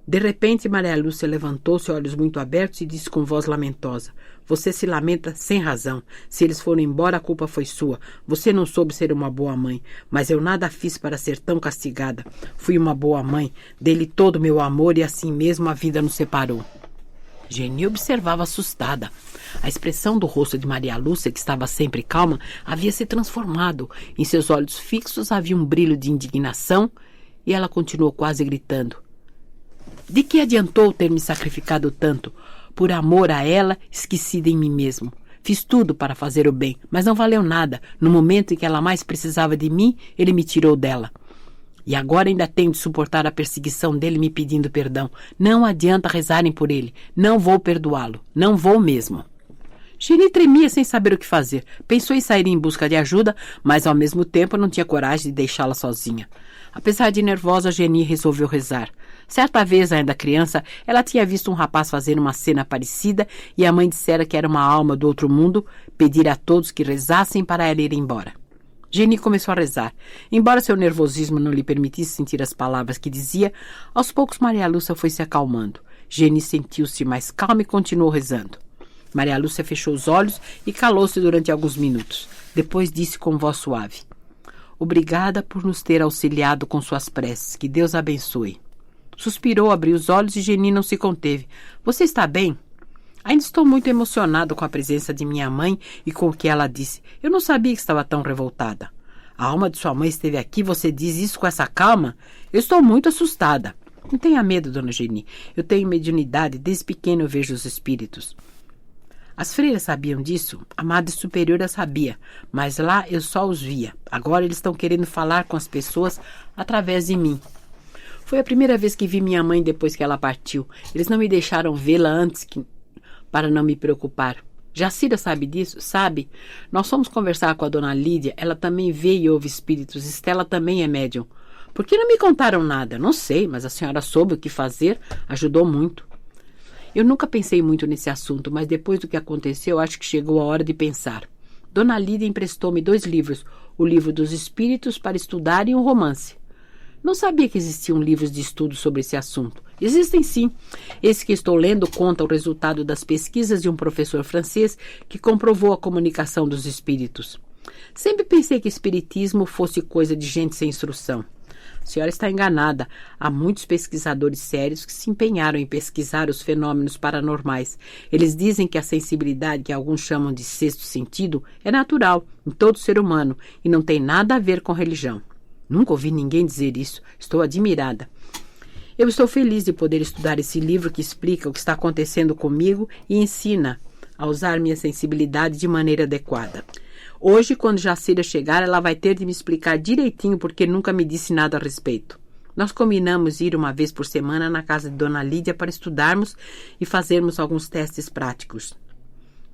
De repente, Maria Lúcia levantou-se, olhos muito abertos, e disse com voz lamentosa: você se lamenta sem razão. Se eles foram embora, a culpa foi sua. Você não soube ser uma boa mãe, mas eu nada fiz para ser tão castigada. Fui uma boa mãe, dei-lhe todo o meu amor e assim mesmo a vida nos separou. Geni observava assustada. A expressão do rosto de Maria Lúcia, que estava sempre calma, havia se transformado. Em seus olhos fixos havia um brilho de indignação e ela continuou quase gritando: de que adiantou ter me sacrificado tanto? Por amor a ela, esquecida em mim mesmo. Fiz tudo para fazer o bem, mas não valeu nada. No momento em que ela mais precisava de mim, ele me tirou dela. E agora ainda tenho de suportar a perseguição dele me pedindo perdão. Não adianta rezarem por ele. Não vou perdoá-lo. Não vou mesmo. Geni tremia sem saber o que fazer. Pensou em sair em busca de ajuda, mas ao mesmo tempo não tinha coragem de deixá-la sozinha. Apesar de nervosa, Geni resolveu rezar. Certa vez, ainda criança, ela tinha visto um rapaz fazer uma cena parecida e a mãe dissera que era uma alma do outro mundo, pedir a todos que rezassem para ela ir embora. Geni começou a rezar. Embora seu nervosismo não lhe permitisse sentir as palavras que dizia, aos poucos Maria Lúcia foi se acalmando. Geni sentiu-se mais calma e continuou rezando. Maria Lúcia fechou os olhos e calou-se durante alguns minutos. Depois disse com voz suave: obrigada por nos ter auxiliado com suas preces. Que Deus abençoe. Suspirou, abriu os olhos e Geni não se conteve. Você está bem? Ainda estou muito emocionado com a presença de minha mãe e com o que ela disse. Eu não sabia que estava tão revoltada. A alma de sua mãe esteve aqui, você diz isso com essa calma? Eu estou muito assustada. Não tenha medo, dona Geni. Eu tenho mediunidade, desde pequeno eu vejo os espíritos. As freiras sabiam disso? A Madre Superiora sabia, mas lá eu só os via. Agora eles estão querendo falar com as pessoas através de mim. Foi a primeira vez que vi minha mãe depois que ela partiu. Eles não me deixaram vê-la antes para não me preocupar. Jacira sabe disso? Sabe? Nós fomos conversar com a dona Lídia. Ela também vê e ouve espíritos. Estela também é médium. Por que não me contaram nada? Não sei, mas a senhora soube o que fazer. Ajudou muito. Eu nunca pensei muito nesse assunto, mas depois do que aconteceu, acho que chegou a hora de pensar. Dona Lídia emprestou-me 2 livros, o livro dos espíritos para estudar e um romance. Não sabia que existiam livros de estudo sobre esse assunto. Existem sim. Esse que estou lendo conta o resultado das pesquisas de um professor francês que comprovou a comunicação dos espíritos. Sempre pensei que espiritismo fosse coisa de gente sem instrução. A senhora está enganada. Há muitos pesquisadores sérios que se empenharam em pesquisar os fenômenos paranormais. Eles dizem que a sensibilidade, que alguns chamam de sexto sentido, é natural em todo ser humano e não tem nada a ver com religião. Nunca ouvi ninguém dizer isso. Estou admirada. Eu estou feliz de poder estudar esse livro que explica o que está acontecendo comigo e ensina a usar minha sensibilidade de maneira adequada. Hoje, quando Jacira chegar, ela vai ter de me explicar direitinho porque nunca me disse nada a respeito. Nós combinamos ir uma vez por semana na casa de Dona Lídia para estudarmos e fazermos alguns testes práticos.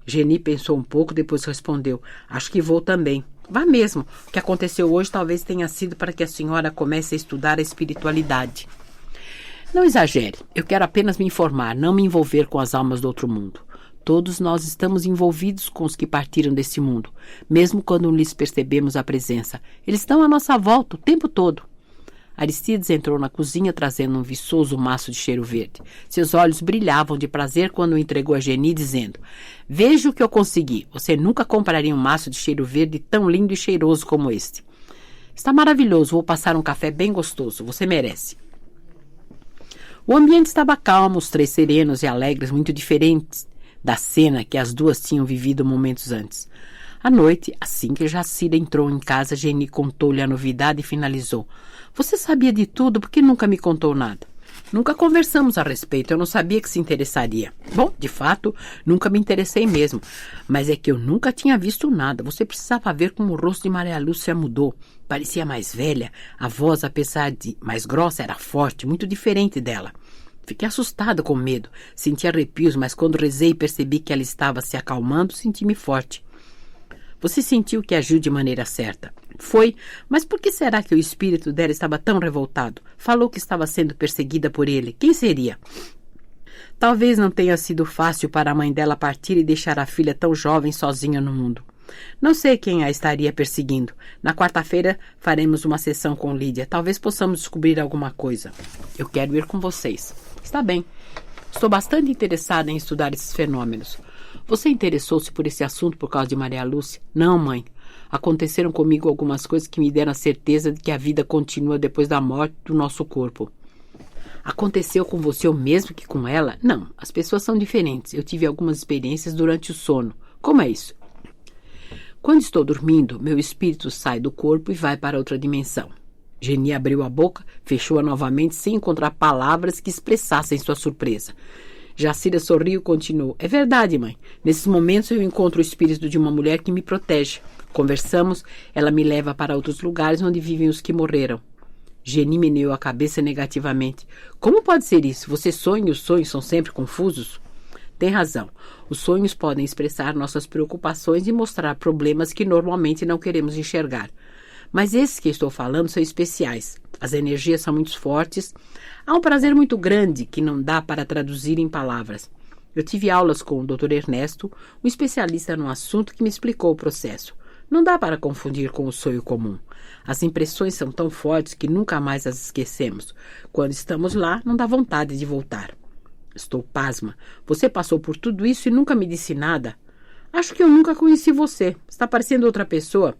Geni pensou um pouco, depois respondeu: acho que vou também. Vá mesmo. O que aconteceu hoje talvez tenha sido para que a senhora comece a estudar a espiritualidade. Não exagere. Eu quero apenas me informar, não me envolver com as almas do outro mundo. Todos nós estamos envolvidos com os que partiram desse mundo, mesmo quando não lhes percebemos a presença. Eles estão à nossa volta o tempo todo. Aristides entrou na cozinha trazendo um viçoso maço de cheiro verde. Seus olhos brilhavam de prazer quando o entregou a Geni, dizendo: veja o que eu consegui. Você nunca compraria um maço de cheiro verde tão lindo e cheiroso como este. Está maravilhoso. Vou passar um café bem gostoso. Você merece. O ambiente estava calmo, os 3 serenos e alegres, muito diferentes da cena que as 2 tinham vivido momentos antes. À noite, assim que Jacira entrou em casa, Geni contou-lhe a novidade e finalizou: você sabia de tudo, por que nunca me contou nada? Nunca conversamos a respeito, eu não sabia que se interessaria. Bom, de fato, nunca me interessei mesmo, mas é que eu nunca tinha visto nada. Você precisava ver como o rosto de Maria Lúcia mudou. Parecia mais velha, a voz, apesar de mais grossa, era forte, muito diferente dela. Fiquei assustada com medo, senti arrepios, mas quando rezei e percebi que ela estava se acalmando, senti-me forte. Você sentiu que agiu de maneira certa. Foi, mas por que será que o espírito dela estava tão revoltado? Falou que estava sendo perseguida por ele. Quem seria? Talvez não tenha sido fácil para a mãe dela partir e deixar a filha tão jovem sozinha no mundo. Não sei quem a estaria perseguindo. Na quarta-feira faremos uma sessão com Lídia. Talvez possamos descobrir alguma coisa. Eu quero ir com vocês. Está bem. Estou bastante interessada em estudar esses fenômenos. Você interessou-se por esse assunto por causa de Maria Lúcia? Não, mãe. Aconteceram comigo algumas coisas que me deram a certeza de que a vida continua depois da morte do nosso corpo. Aconteceu com você o mesmo que com ela? Não, as pessoas são diferentes. Eu tive algumas experiências durante o sono. Como é isso? Quando estou dormindo, meu espírito sai do corpo e vai para outra dimensão. Geni abriu a boca, fechou-a novamente sem encontrar palavras que expressassem sua surpresa. Jacira sorriu e continuou. É verdade, mãe. Nesses momentos eu encontro o espírito de uma mulher que me protege. Conversamos, ela me leva para outros lugares onde vivem os que morreram. Geni meneou a cabeça negativamente. Como pode ser isso? Você sonha e os sonhos são sempre confusos? Tem razão. Os sonhos podem expressar nossas preocupações e mostrar problemas que normalmente não queremos enxergar. Mas esses que estou falando são especiais. As energias são muito fortes. Há um prazer muito grande que não dá para traduzir em palavras. Eu tive aulas com o Dr. Ernesto, um especialista no assunto que me explicou o processo. Não dá para confundir com o sonho comum. As impressões são tão fortes que nunca mais as esquecemos. Quando estamos lá, não dá vontade de voltar. Estou pasma. Você passou por tudo isso e nunca me disse nada. Acho que eu nunca conheci você. Está parecendo outra pessoa.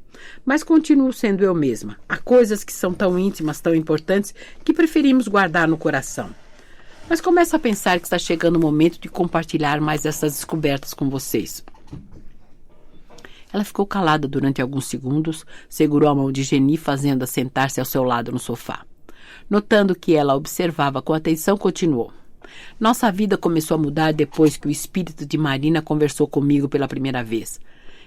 Mas continuo sendo eu mesma. Há coisas que são tão íntimas, tão importantes, que preferimos guardar no coração. Mas começo a pensar que está chegando o momento de compartilhar mais essas descobertas com vocês. Ela ficou calada durante alguns segundos, segurou a mão de Geni, fazendo-a sentar-se ao seu lado no sofá. Notando que ela observava com atenção, continuou. Nossa vida começou a mudar depois que o espírito de Marina conversou comigo pela primeira vez.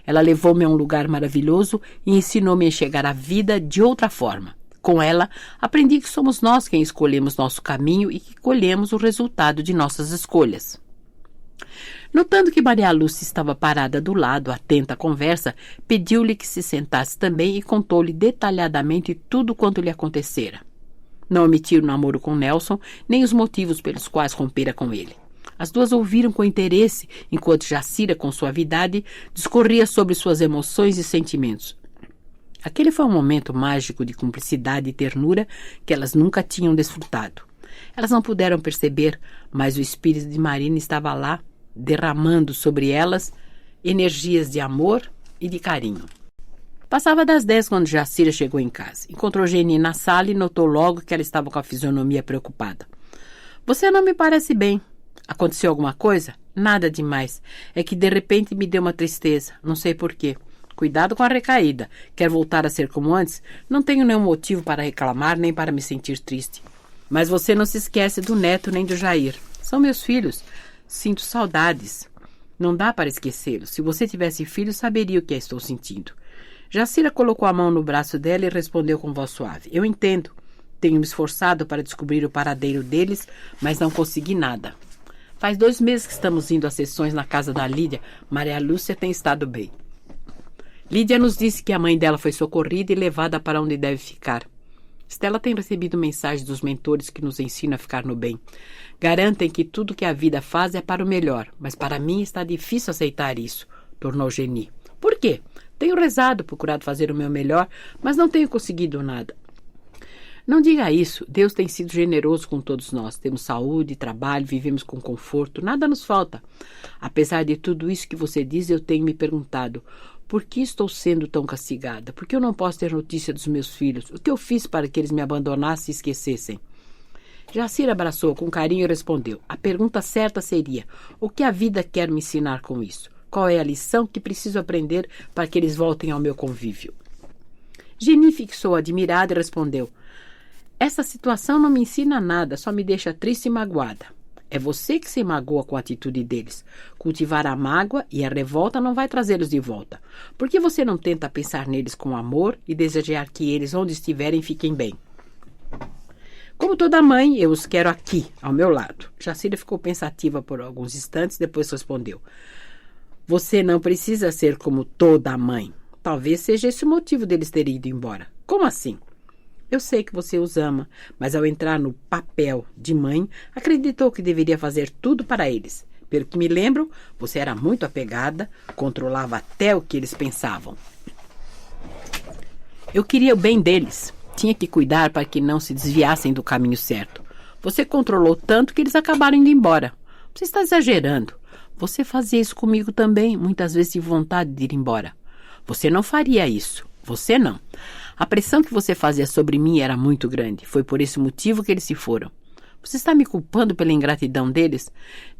Ela levou-me a um lugar maravilhoso e ensinou-me a enxergar a vida de outra forma. Com ela, aprendi que somos nós quem escolhemos nosso caminho e que colhemos o resultado de nossas escolhas. Notando que Maria Lúcia estava parada do lado, atenta à conversa, pediu-lhe que se sentasse também e contou-lhe detalhadamente tudo quanto lhe acontecera. Não omitiu o namoro com Nelson, nem os motivos pelos quais rompera com ele. As duas ouviram com interesse, enquanto Jacira, com suavidade, discorria sobre suas emoções e sentimentos. Aquele foi um momento mágico de cumplicidade e ternura que elas nunca tinham desfrutado. Elas não puderam perceber, mas o espírito de Marina estava lá, derramando sobre elas energias de amor e de carinho. Passava das 10 quando Jacira chegou em casa. Encontrou Geni na sala e notou logo que ela estava com a fisionomia preocupada. Você não me parece bem. Aconteceu alguma coisa? Nada demais. É que de repente me deu uma tristeza. Não sei porquê. Cuidado com a recaída. Quer voltar a ser como antes? Não tenho nenhum motivo para reclamar nem para me sentir triste. Mas você não se esquece do Neto nem do Jair. São meus filhos. Sinto saudades. Não dá para esquecê-los. Se você tivesse filhos, saberia o que estou sentindo. Jacira colocou a mão no braço dela e respondeu com voz suave. Eu entendo. Tenho me esforçado para descobrir o paradeiro deles, mas não consegui nada. Faz 2 meses que estamos indo às sessões na casa da Lídia. Maria Lúcia tem estado bem. Lídia nos disse que a mãe dela foi socorrida e levada para onde deve ficar. Stella tem recebido mensagens dos mentores que nos ensinam a ficar no bem. Garantem que tudo que a vida faz é para o melhor, mas para mim está difícil aceitar isso, tornou Geni. Por quê? Tenho rezado, procurado fazer o meu melhor, mas não tenho conseguido nada. Não diga isso. Deus tem sido generoso com todos nós. Temos saúde, trabalho, vivemos com conforto, nada nos falta. Apesar de tudo isso que você diz, eu tenho me perguntado, por que estou sendo tão castigada? Por que eu não posso ter notícia dos meus filhos? O que eu fiz para que eles me abandonassem e esquecessem? Jacira abraçou com carinho e respondeu. A pergunta certa seria, o que a vida quer me ensinar com isso? Qual é a lição que preciso aprender para que eles voltem ao meu convívio? Geni fixou admirada e respondeu. Essa situação não me ensina nada, só me deixa triste e magoada. É você que se magoa com a atitude deles. Cultivar a mágoa e a revolta não vai trazê-los de volta. Por que você não tenta pensar neles com amor e desejar que eles, onde estiverem, fiquem bem? Como toda mãe, eu os quero aqui, ao meu lado. Jacira ficou pensativa por alguns instantes, depois respondeu. Você não precisa ser como toda mãe. Talvez seja esse o motivo deles terem ido embora. Como assim? Eu sei que você os ama, mas ao entrar no papel de mãe, acreditou que deveria fazer tudo para eles. Pelo que me lembro, você era muito apegada, controlava até o que eles pensavam. Eu queria o bem deles. Tinha que cuidar para que não se desviassem do caminho certo. Você controlou tanto que eles acabaram indo embora. Você está exagerando. Você fazia isso comigo também. Muitas vezes tive vontade de ir embora. Você não faria isso. Você não. A pressão que você fazia sobre mim era muito grande. Foi por esse motivo que eles se foram. Você está me culpando pela ingratidão deles?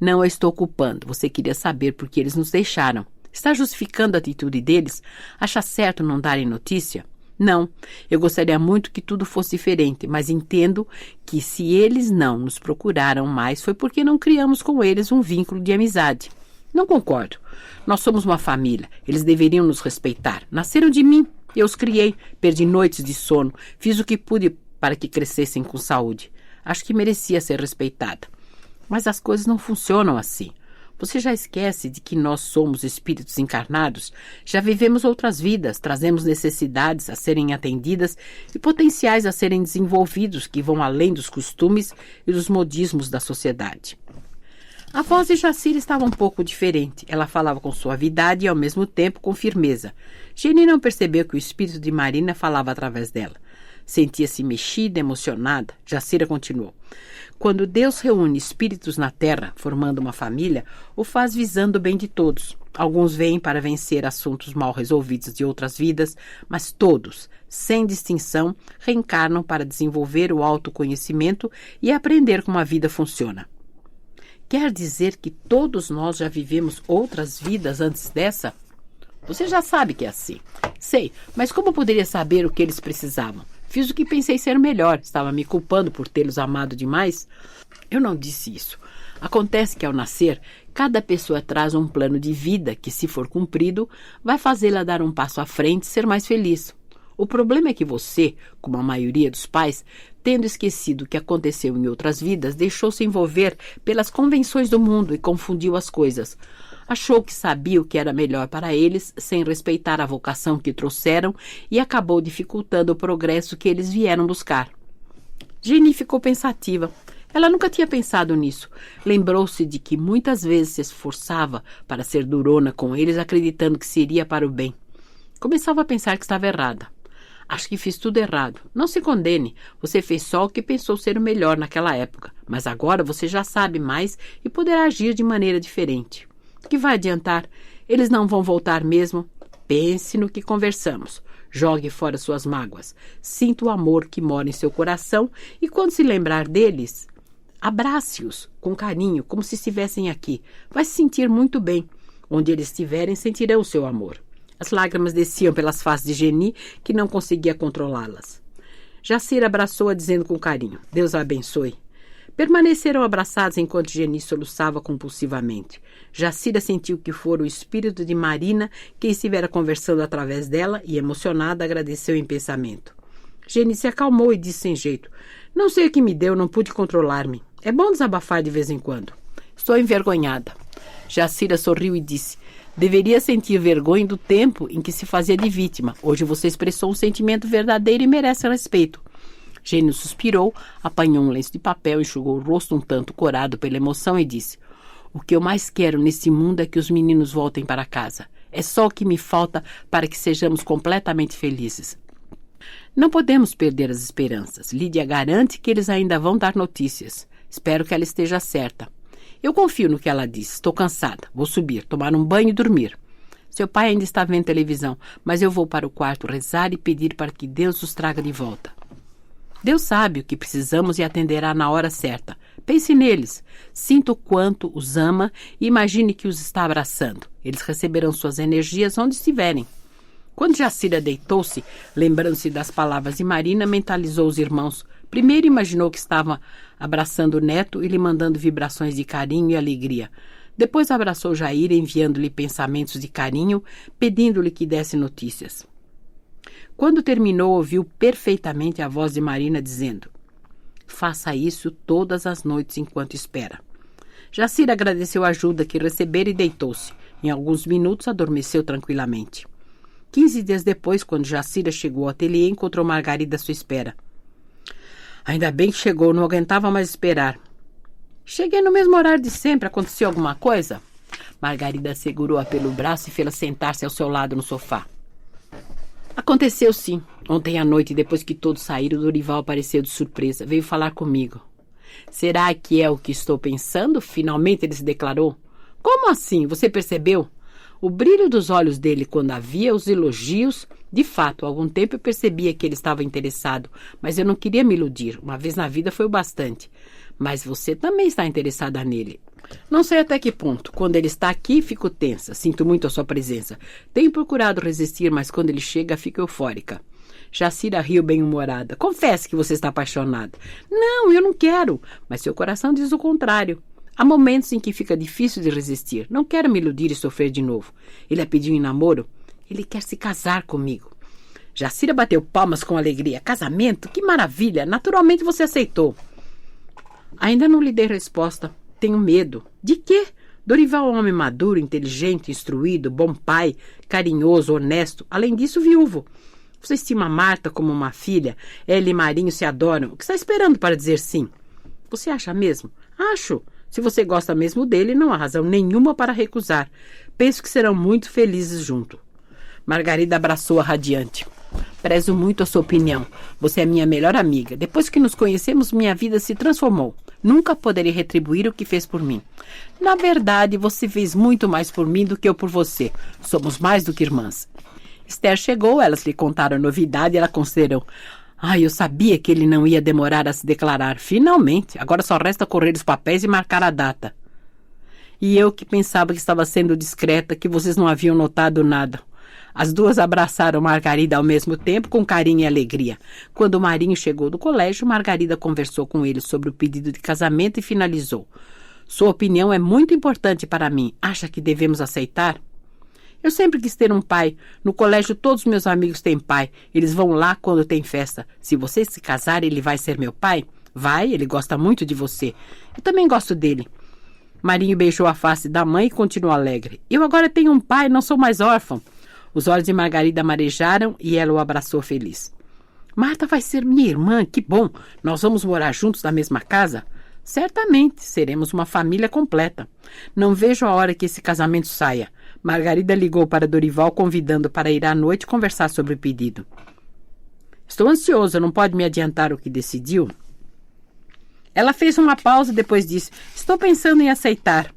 Não a estou culpando. Você queria saber por que eles nos deixaram. Está justificando a atitude deles? Acha certo não darem notícia? Não, eu gostaria muito que tudo fosse diferente, mas entendo que se eles não nos procuraram mais foi porque não criamos com eles um vínculo de amizade. Não concordo. Nós somos uma família, eles deveriam nos respeitar. Nasceram de mim, eu os criei, perdi noites de sono, fiz o que pude para que crescessem com saúde. Acho que merecia ser respeitada. Mas as coisas não funcionam assim. Você já esquece de que nós somos espíritos encarnados? Já vivemos outras vidas, trazemos necessidades a serem atendidas e potenciais a serem desenvolvidos que vão além dos costumes e dos modismos da sociedade. A voz de Jacira estava um pouco diferente. Ela falava com suavidade e ao mesmo tempo com firmeza. Geni não percebeu que o espírito de Marina falava através dela. Sentia-se mexida, emocionada. Jacira continuou. Quando Deus reúne espíritos na terra, formando uma família, o faz visando o bem de todos. Alguns vêm para vencer assuntos mal resolvidos de outras vidas, mas todos, sem distinção, reencarnam para desenvolver o autoconhecimento e aprender como a vida funciona. Quer dizer que todos nós já vivemos outras vidas antes dessa? Você já sabe que é assim. Sei, mas como poderia saber o que eles precisavam? Fiz o que pensei ser melhor. Estava me culpando por tê-los amado demais? Eu não disse isso. Acontece que ao nascer, cada pessoa traz um plano de vida que, se for cumprido, vai fazê-la dar um passo à frente e ser mais feliz. O problema é que você, como a maioria dos pais, tendo esquecido o que aconteceu em outras vidas, deixou-se envolver pelas convenções do mundo e confundiu as coisas. Achou que sabia o que era melhor para eles, sem respeitar a vocação que trouxeram, e acabou dificultando o progresso que eles vieram buscar. Geni ficou pensativa. Ela nunca tinha pensado nisso. Lembrou-se de que muitas vezes se esforçava para ser durona com eles, acreditando que seria para o bem. Começava a pensar que estava errada. Acho que fiz tudo errado. Não se condene. Você fez só o que pensou ser o melhor naquela época. Mas agora você já sabe mais e poderá agir de maneira diferente. O que vai adiantar? Eles não vão voltar mesmo? Pense no que conversamos. Jogue fora suas mágoas. Sinta o amor que mora em seu coração e quando se lembrar deles, abrace-os com carinho, como se estivessem aqui. Vai se sentir muito bem. Onde eles estiverem, sentirão o seu amor. As lágrimas desciam pelas faces de Geni, que não conseguia controlá-las. Jacira abraçou-a dizendo com carinho, Deus a abençoe. Permaneceram abraçados enquanto Geni soluçava compulsivamente. Jacira sentiu que fora o espírito de Marina quem estivera conversando através dela e, emocionada, agradeceu em pensamento. Geni se acalmou e disse sem jeito, não sei o que me deu, não pude controlar-me. É bom desabafar de vez em quando. Estou envergonhada. Jacira sorriu e disse, deveria sentir vergonha do tempo em que se fazia de vítima. Hoje você expressou um sentimento verdadeiro e merece respeito. Gênio suspirou, apanhou um lenço de papel, enxugou o rosto um tanto corado pela emoção e disse, o que eu mais quero nesse mundo é que os meninos voltem para casa. É só o que me falta para que sejamos completamente felizes. Não podemos perder as esperanças. Lídia garante que eles ainda vão dar notícias. Espero que ela esteja certa. Eu confio no que ela disse. Estou cansada. Vou subir, tomar um banho e dormir. Seu pai ainda está vendo televisão, mas eu vou para o quarto rezar e pedir para que Deus os traga de volta. Deus sabe o que precisamos e atenderá na hora certa. Pense neles. Sinta o quanto os ama e imagine que os está abraçando. Eles receberão suas energias onde estiverem. Quando Jacira deitou-se, lembrando-se das palavras de Marina, mentalizou os irmãos. Primeiro imaginou que estava abraçando o neto e lhe mandando vibrações de carinho e alegria. Depois abraçou Jair, enviando-lhe pensamentos de carinho, pedindo-lhe que desse notícias. Quando terminou, ouviu perfeitamente a voz de Marina dizendo, faça isso todas as noites enquanto espera. Jacira agradeceu a ajuda que recebera e deitou-se. Em alguns minutos adormeceu tranquilamente. 15 dias depois, quando Jacira chegou ao ateliê, encontrou Margarida à sua espera. Ainda bem que chegou, não aguentava mais esperar. Cheguei no mesmo horário de sempre. Aconteceu alguma coisa? Margarida segurou-a pelo braço e fê-la sentar-se ao seu lado no sofá. Aconteceu sim. Ontem à noite, depois que todos saíram, Dorival apareceu de surpresa. Veio falar comigo. Será que é o que estou pensando? Finalmente ele se declarou. Como assim? Você percebeu? O brilho dos olhos dele quando havia os elogios. De fato, há algum tempo eu percebia que ele estava interessado, mas eu não queria me iludir. Uma vez na vida foi o bastante. Mas você também está interessada nele. Não sei até que ponto. Quando ele está aqui, fico tensa. Sinto muito a sua presença. Tenho procurado resistir, mas quando ele chega, fico eufórica. Jacira riu bem-humorada. Confesse que você está apaixonada. Não, eu não quero. Mas seu coração diz o contrário. Há momentos em que fica difícil de resistir. Não quero me iludir e sofrer de novo. Ele a pediu em namoro. Ele quer se casar comigo. Jacira bateu palmas com alegria. Casamento? Que maravilha! Naturalmente você aceitou. Ainda não lhe dei resposta. Tenho medo. De quê? Dorival é um homem maduro, inteligente, instruído, bom pai, carinhoso, honesto. Além disso, viúvo. Você estima Marta como uma filha. Ela e Marinho se adoram. O que está esperando para dizer sim? Você acha mesmo? Acho. Se você gosta mesmo dele, não há razão nenhuma para recusar. Penso que serão muito felizes juntos. Margarida abraçou-a radiante. Prezo muito a sua opinião. Você é minha melhor amiga. Depois que nos conhecemos, minha vida se transformou. Nunca poderei retribuir o que fez por mim. Na verdade, você fez muito mais por mim do que eu por você. Somos mais do que irmãs. Esther chegou, elas lhe contaram a novidade e ela considerou. Eu sabia que ele não ia demorar a se declarar. Finalmente, agora só resta correr os papéis e marcar a data. E eu que pensava que estava sendo discreta, que vocês não haviam notado nada. As duas abraçaram Margarida ao mesmo tempo, com carinho e alegria. Quando o Marinho chegou do colégio, Margarida conversou com ele sobre o pedido de casamento e finalizou. Sua opinião é muito importante para mim. Acha que devemos aceitar? Eu sempre quis ter um pai. No colégio todos meus amigos têm pai. Eles vão lá quando tem festa. Se você se casar, ele vai ser meu pai? Vai, ele gosta muito de você. Eu também gosto dele. Marinho beijou a face da mãe e continuou alegre. Eu agora tenho um pai, não sou mais órfão. Os olhos de Margarida marejaram e ela o abraçou feliz. Marta vai ser minha irmã, que bom. Nós vamos morar juntos na mesma casa? Certamente, seremos uma família completa. Não vejo a hora que esse casamento saia. Margarida ligou para Dorival, convidando para ir à noite conversar sobre o pedido. Estou ansiosa, não pode me adiantar o que decidiu? Ela fez uma pausa e depois disse, estou pensando em aceitar.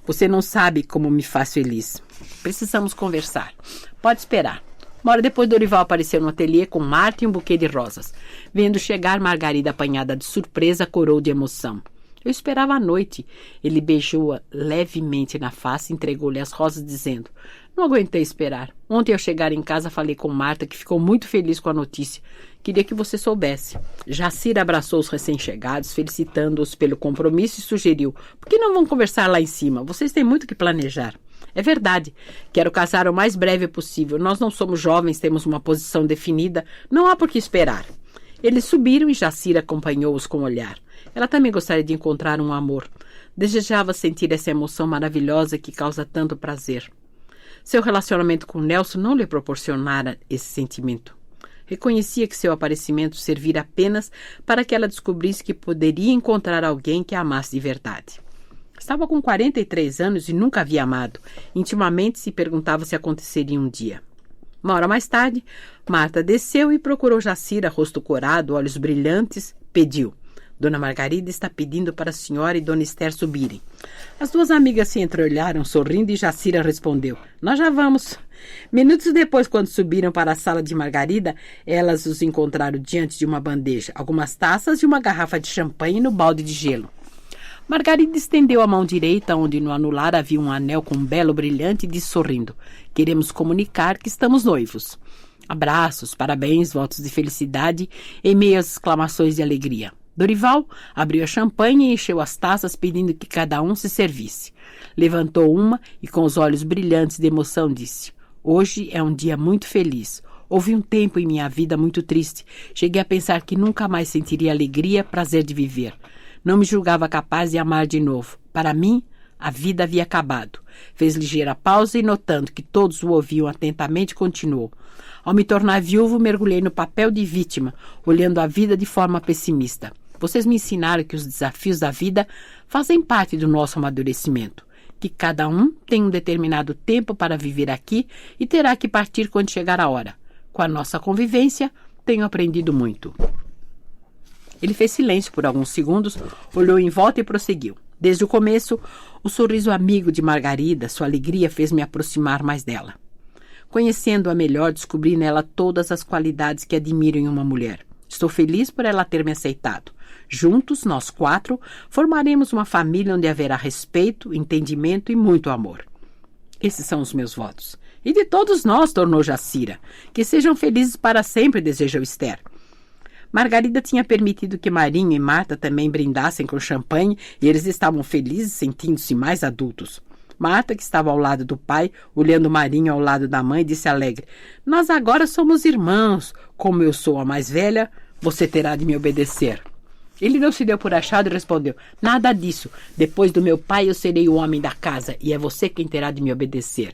Você não sabe como me faz feliz. Precisamos conversar. Pode esperar. Uma hora depois, Dorival apareceu no ateliê com Marta e um buquê de rosas. Vendo chegar, Margarida, apanhada de surpresa, corou de emoção. Eu esperava a noite. Ele beijou-a levemente na face e entregou-lhe as rosas, dizendo, não aguentei esperar. Ontem, ao chegar em casa, falei com Marta, que ficou muito feliz com a notícia. Queria que você soubesse. Jacira abraçou os recém-chegados, felicitando-os pelo compromisso e sugeriu, por que não vão conversar lá em cima? Vocês têm muito que planejar. É verdade. Quero casar o mais breve possível. Nós não somos jovens, temos uma posição definida. Não há por que esperar. Eles subiram e Jacira acompanhou-os com o olhar. Ela também gostaria de encontrar um amor. Desejava sentir essa emoção maravilhosa que causa tanto prazer. Seu relacionamento com Nelson não lhe proporcionara esse sentimento. Reconhecia que seu aparecimento servira apenas para que ela descobrisse que poderia encontrar alguém que a amasse de verdade. Estava com 43 anos e nunca havia amado. Intimamente se perguntava se aconteceria um dia. Uma hora mais tarde, Marta desceu e procurou Jacira, rosto corado, olhos brilhantes, pediu. Dona Margarida está pedindo para a senhora e Dona Esther subirem. As duas amigas se entreolharam, sorrindo, e Jacira respondeu, nós já vamos. Minutos depois, quando subiram para a sala de Margarida, elas os encontraram diante de uma bandeja, algumas taças e uma garrafa de champanhe no balde de gelo. Margarida estendeu a mão direita, onde no anular havia um anel com um belo brilhante, e disse sorrindo, queremos comunicar que estamos noivos. Abraços, parabéns, votos de felicidade e meias exclamações de alegria. Dorival abriu a champanhe e encheu as taças, pedindo que cada um se servisse. Levantou uma e, com os olhos brilhantes de emoção, disse, hoje é um dia muito feliz. Houve um tempo em minha vida muito triste. Cheguei a pensar que nunca mais sentiria alegria, prazer de viver. Não me julgava capaz de amar de novo. Para mim, a vida havia acabado. Fez ligeira pausa e, notando que todos o ouviam atentamente, continuou. Ao me tornar viúvo, mergulhei no papel de vítima, olhando a vida de forma pessimista. Vocês me ensinaram que os desafios da vida fazem parte do nosso amadurecimento, que cada um tem um determinado tempo para viver aqui e terá que partir quando chegar a hora. Com a nossa convivência, tenho aprendido muito. Ele fez silêncio por alguns segundos, olhou em volta e prosseguiu. Desde o começo, o sorriso amigo de Margarida, sua alegria fez me aproximar mais dela. Conhecendo-a melhor, descobri nela todas as qualidades que admiro em uma mulher. Estou feliz por ela ter me aceitado. Juntos, nós 4, formaremos uma família onde haverá respeito, entendimento e muito amor. Esses são os meus votos. E de todos nós, tornou Jacira. Que sejam felizes para sempre, desejou Esther. Margarida tinha permitido que Marinho e Marta também brindassem com champanhe e eles estavam felizes, sentindo-se mais adultos. Marta, que estava ao lado do pai, olhando Marinho ao lado da mãe, disse alegre: Nós agora somos irmãos. Como eu sou a mais velha, você terá de me obedecer. Ele não se deu por achado e respondeu: Nada disso. Depois do meu pai, eu serei o homem da casa e é você quem terá de me obedecer.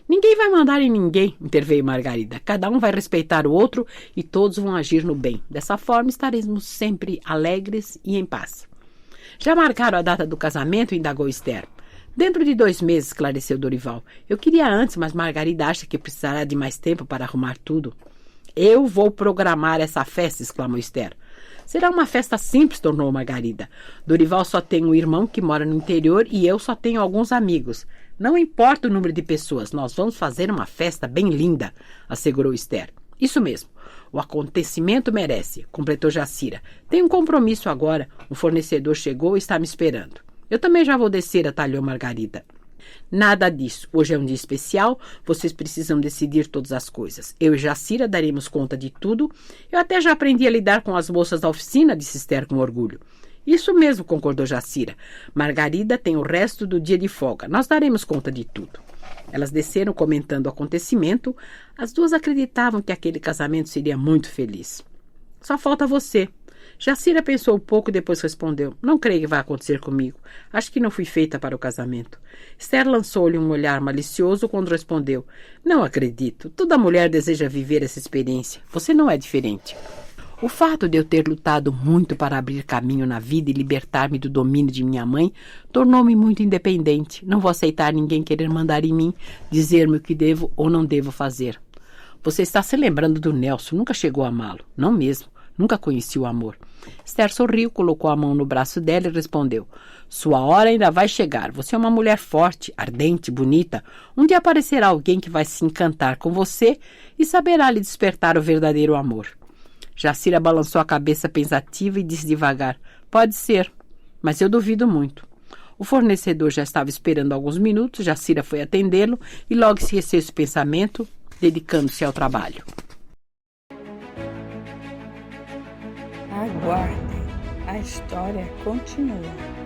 Ninguém vai mandar em ninguém, interveio Margarida. Cada um vai respeitar o outro e todos vão agir no bem. Dessa forma, estaremos sempre alegres e em paz. Já marcaram a data do casamento? Indagou Esther. Dentro de 2 meses, esclareceu Dorival. Eu queria antes, mas Margarida acha que precisará de mais tempo para arrumar tudo. Eu vou programar essa festa, exclamou Esther. Será uma festa simples, tornou Margarida. Dorival só tem um irmão que mora no interior e eu só tenho alguns amigos. Não importa o número de pessoas, nós vamos fazer uma festa bem linda, assegurou Esther. Isso mesmo, o acontecimento merece, completou Jacira. Tenho um compromisso agora, um fornecedor chegou e está me esperando. Eu também já vou descer, atalhou Margarida. Nada disso. Hoje é um dia especial, vocês precisam decidir todas as coisas. Eu e Jacira daremos conta de tudo. Eu até já aprendi a lidar com as moças da oficina, disse Esther com orgulho. Isso mesmo, concordou Jacira. Margarida tem o resto do dia de folga. Nós daremos conta de tudo. Elas desceram comentando o acontecimento. As duas acreditavam que aquele casamento seria muito feliz. Só falta você. Jacira pensou um pouco e depois respondeu: Não creio que vai acontecer comigo. Acho que não fui feita para o casamento. Esther lançou-lhe um olhar malicioso quando respondeu: Não acredito. Toda mulher deseja viver essa experiência. Você não é diferente. O fato de eu ter lutado muito para abrir caminho na vida e libertar-me do domínio de minha mãe tornou-me muito independente. Não vou aceitar ninguém querer mandar em mim, dizer-me o que devo ou não devo fazer. Você está se lembrando do Nelson. Nunca chegou a amá-lo. Não mesmo. Nunca conheci o amor. Esther sorriu, colocou a mão no braço dela e respondeu: Sua hora ainda vai chegar. Você é uma mulher forte, ardente, bonita. Um dia aparecerá alguém que vai se encantar com você e saberá lhe despertar o verdadeiro amor. Jacira balançou a cabeça pensativa e disse devagar: Pode ser, mas eu duvido muito. O fornecedor já estava esperando alguns minutos. Jacira foi atendê-lo e logo esqueceu esse pensamento, dedicando-se ao trabalho. Aguardem, a história continua.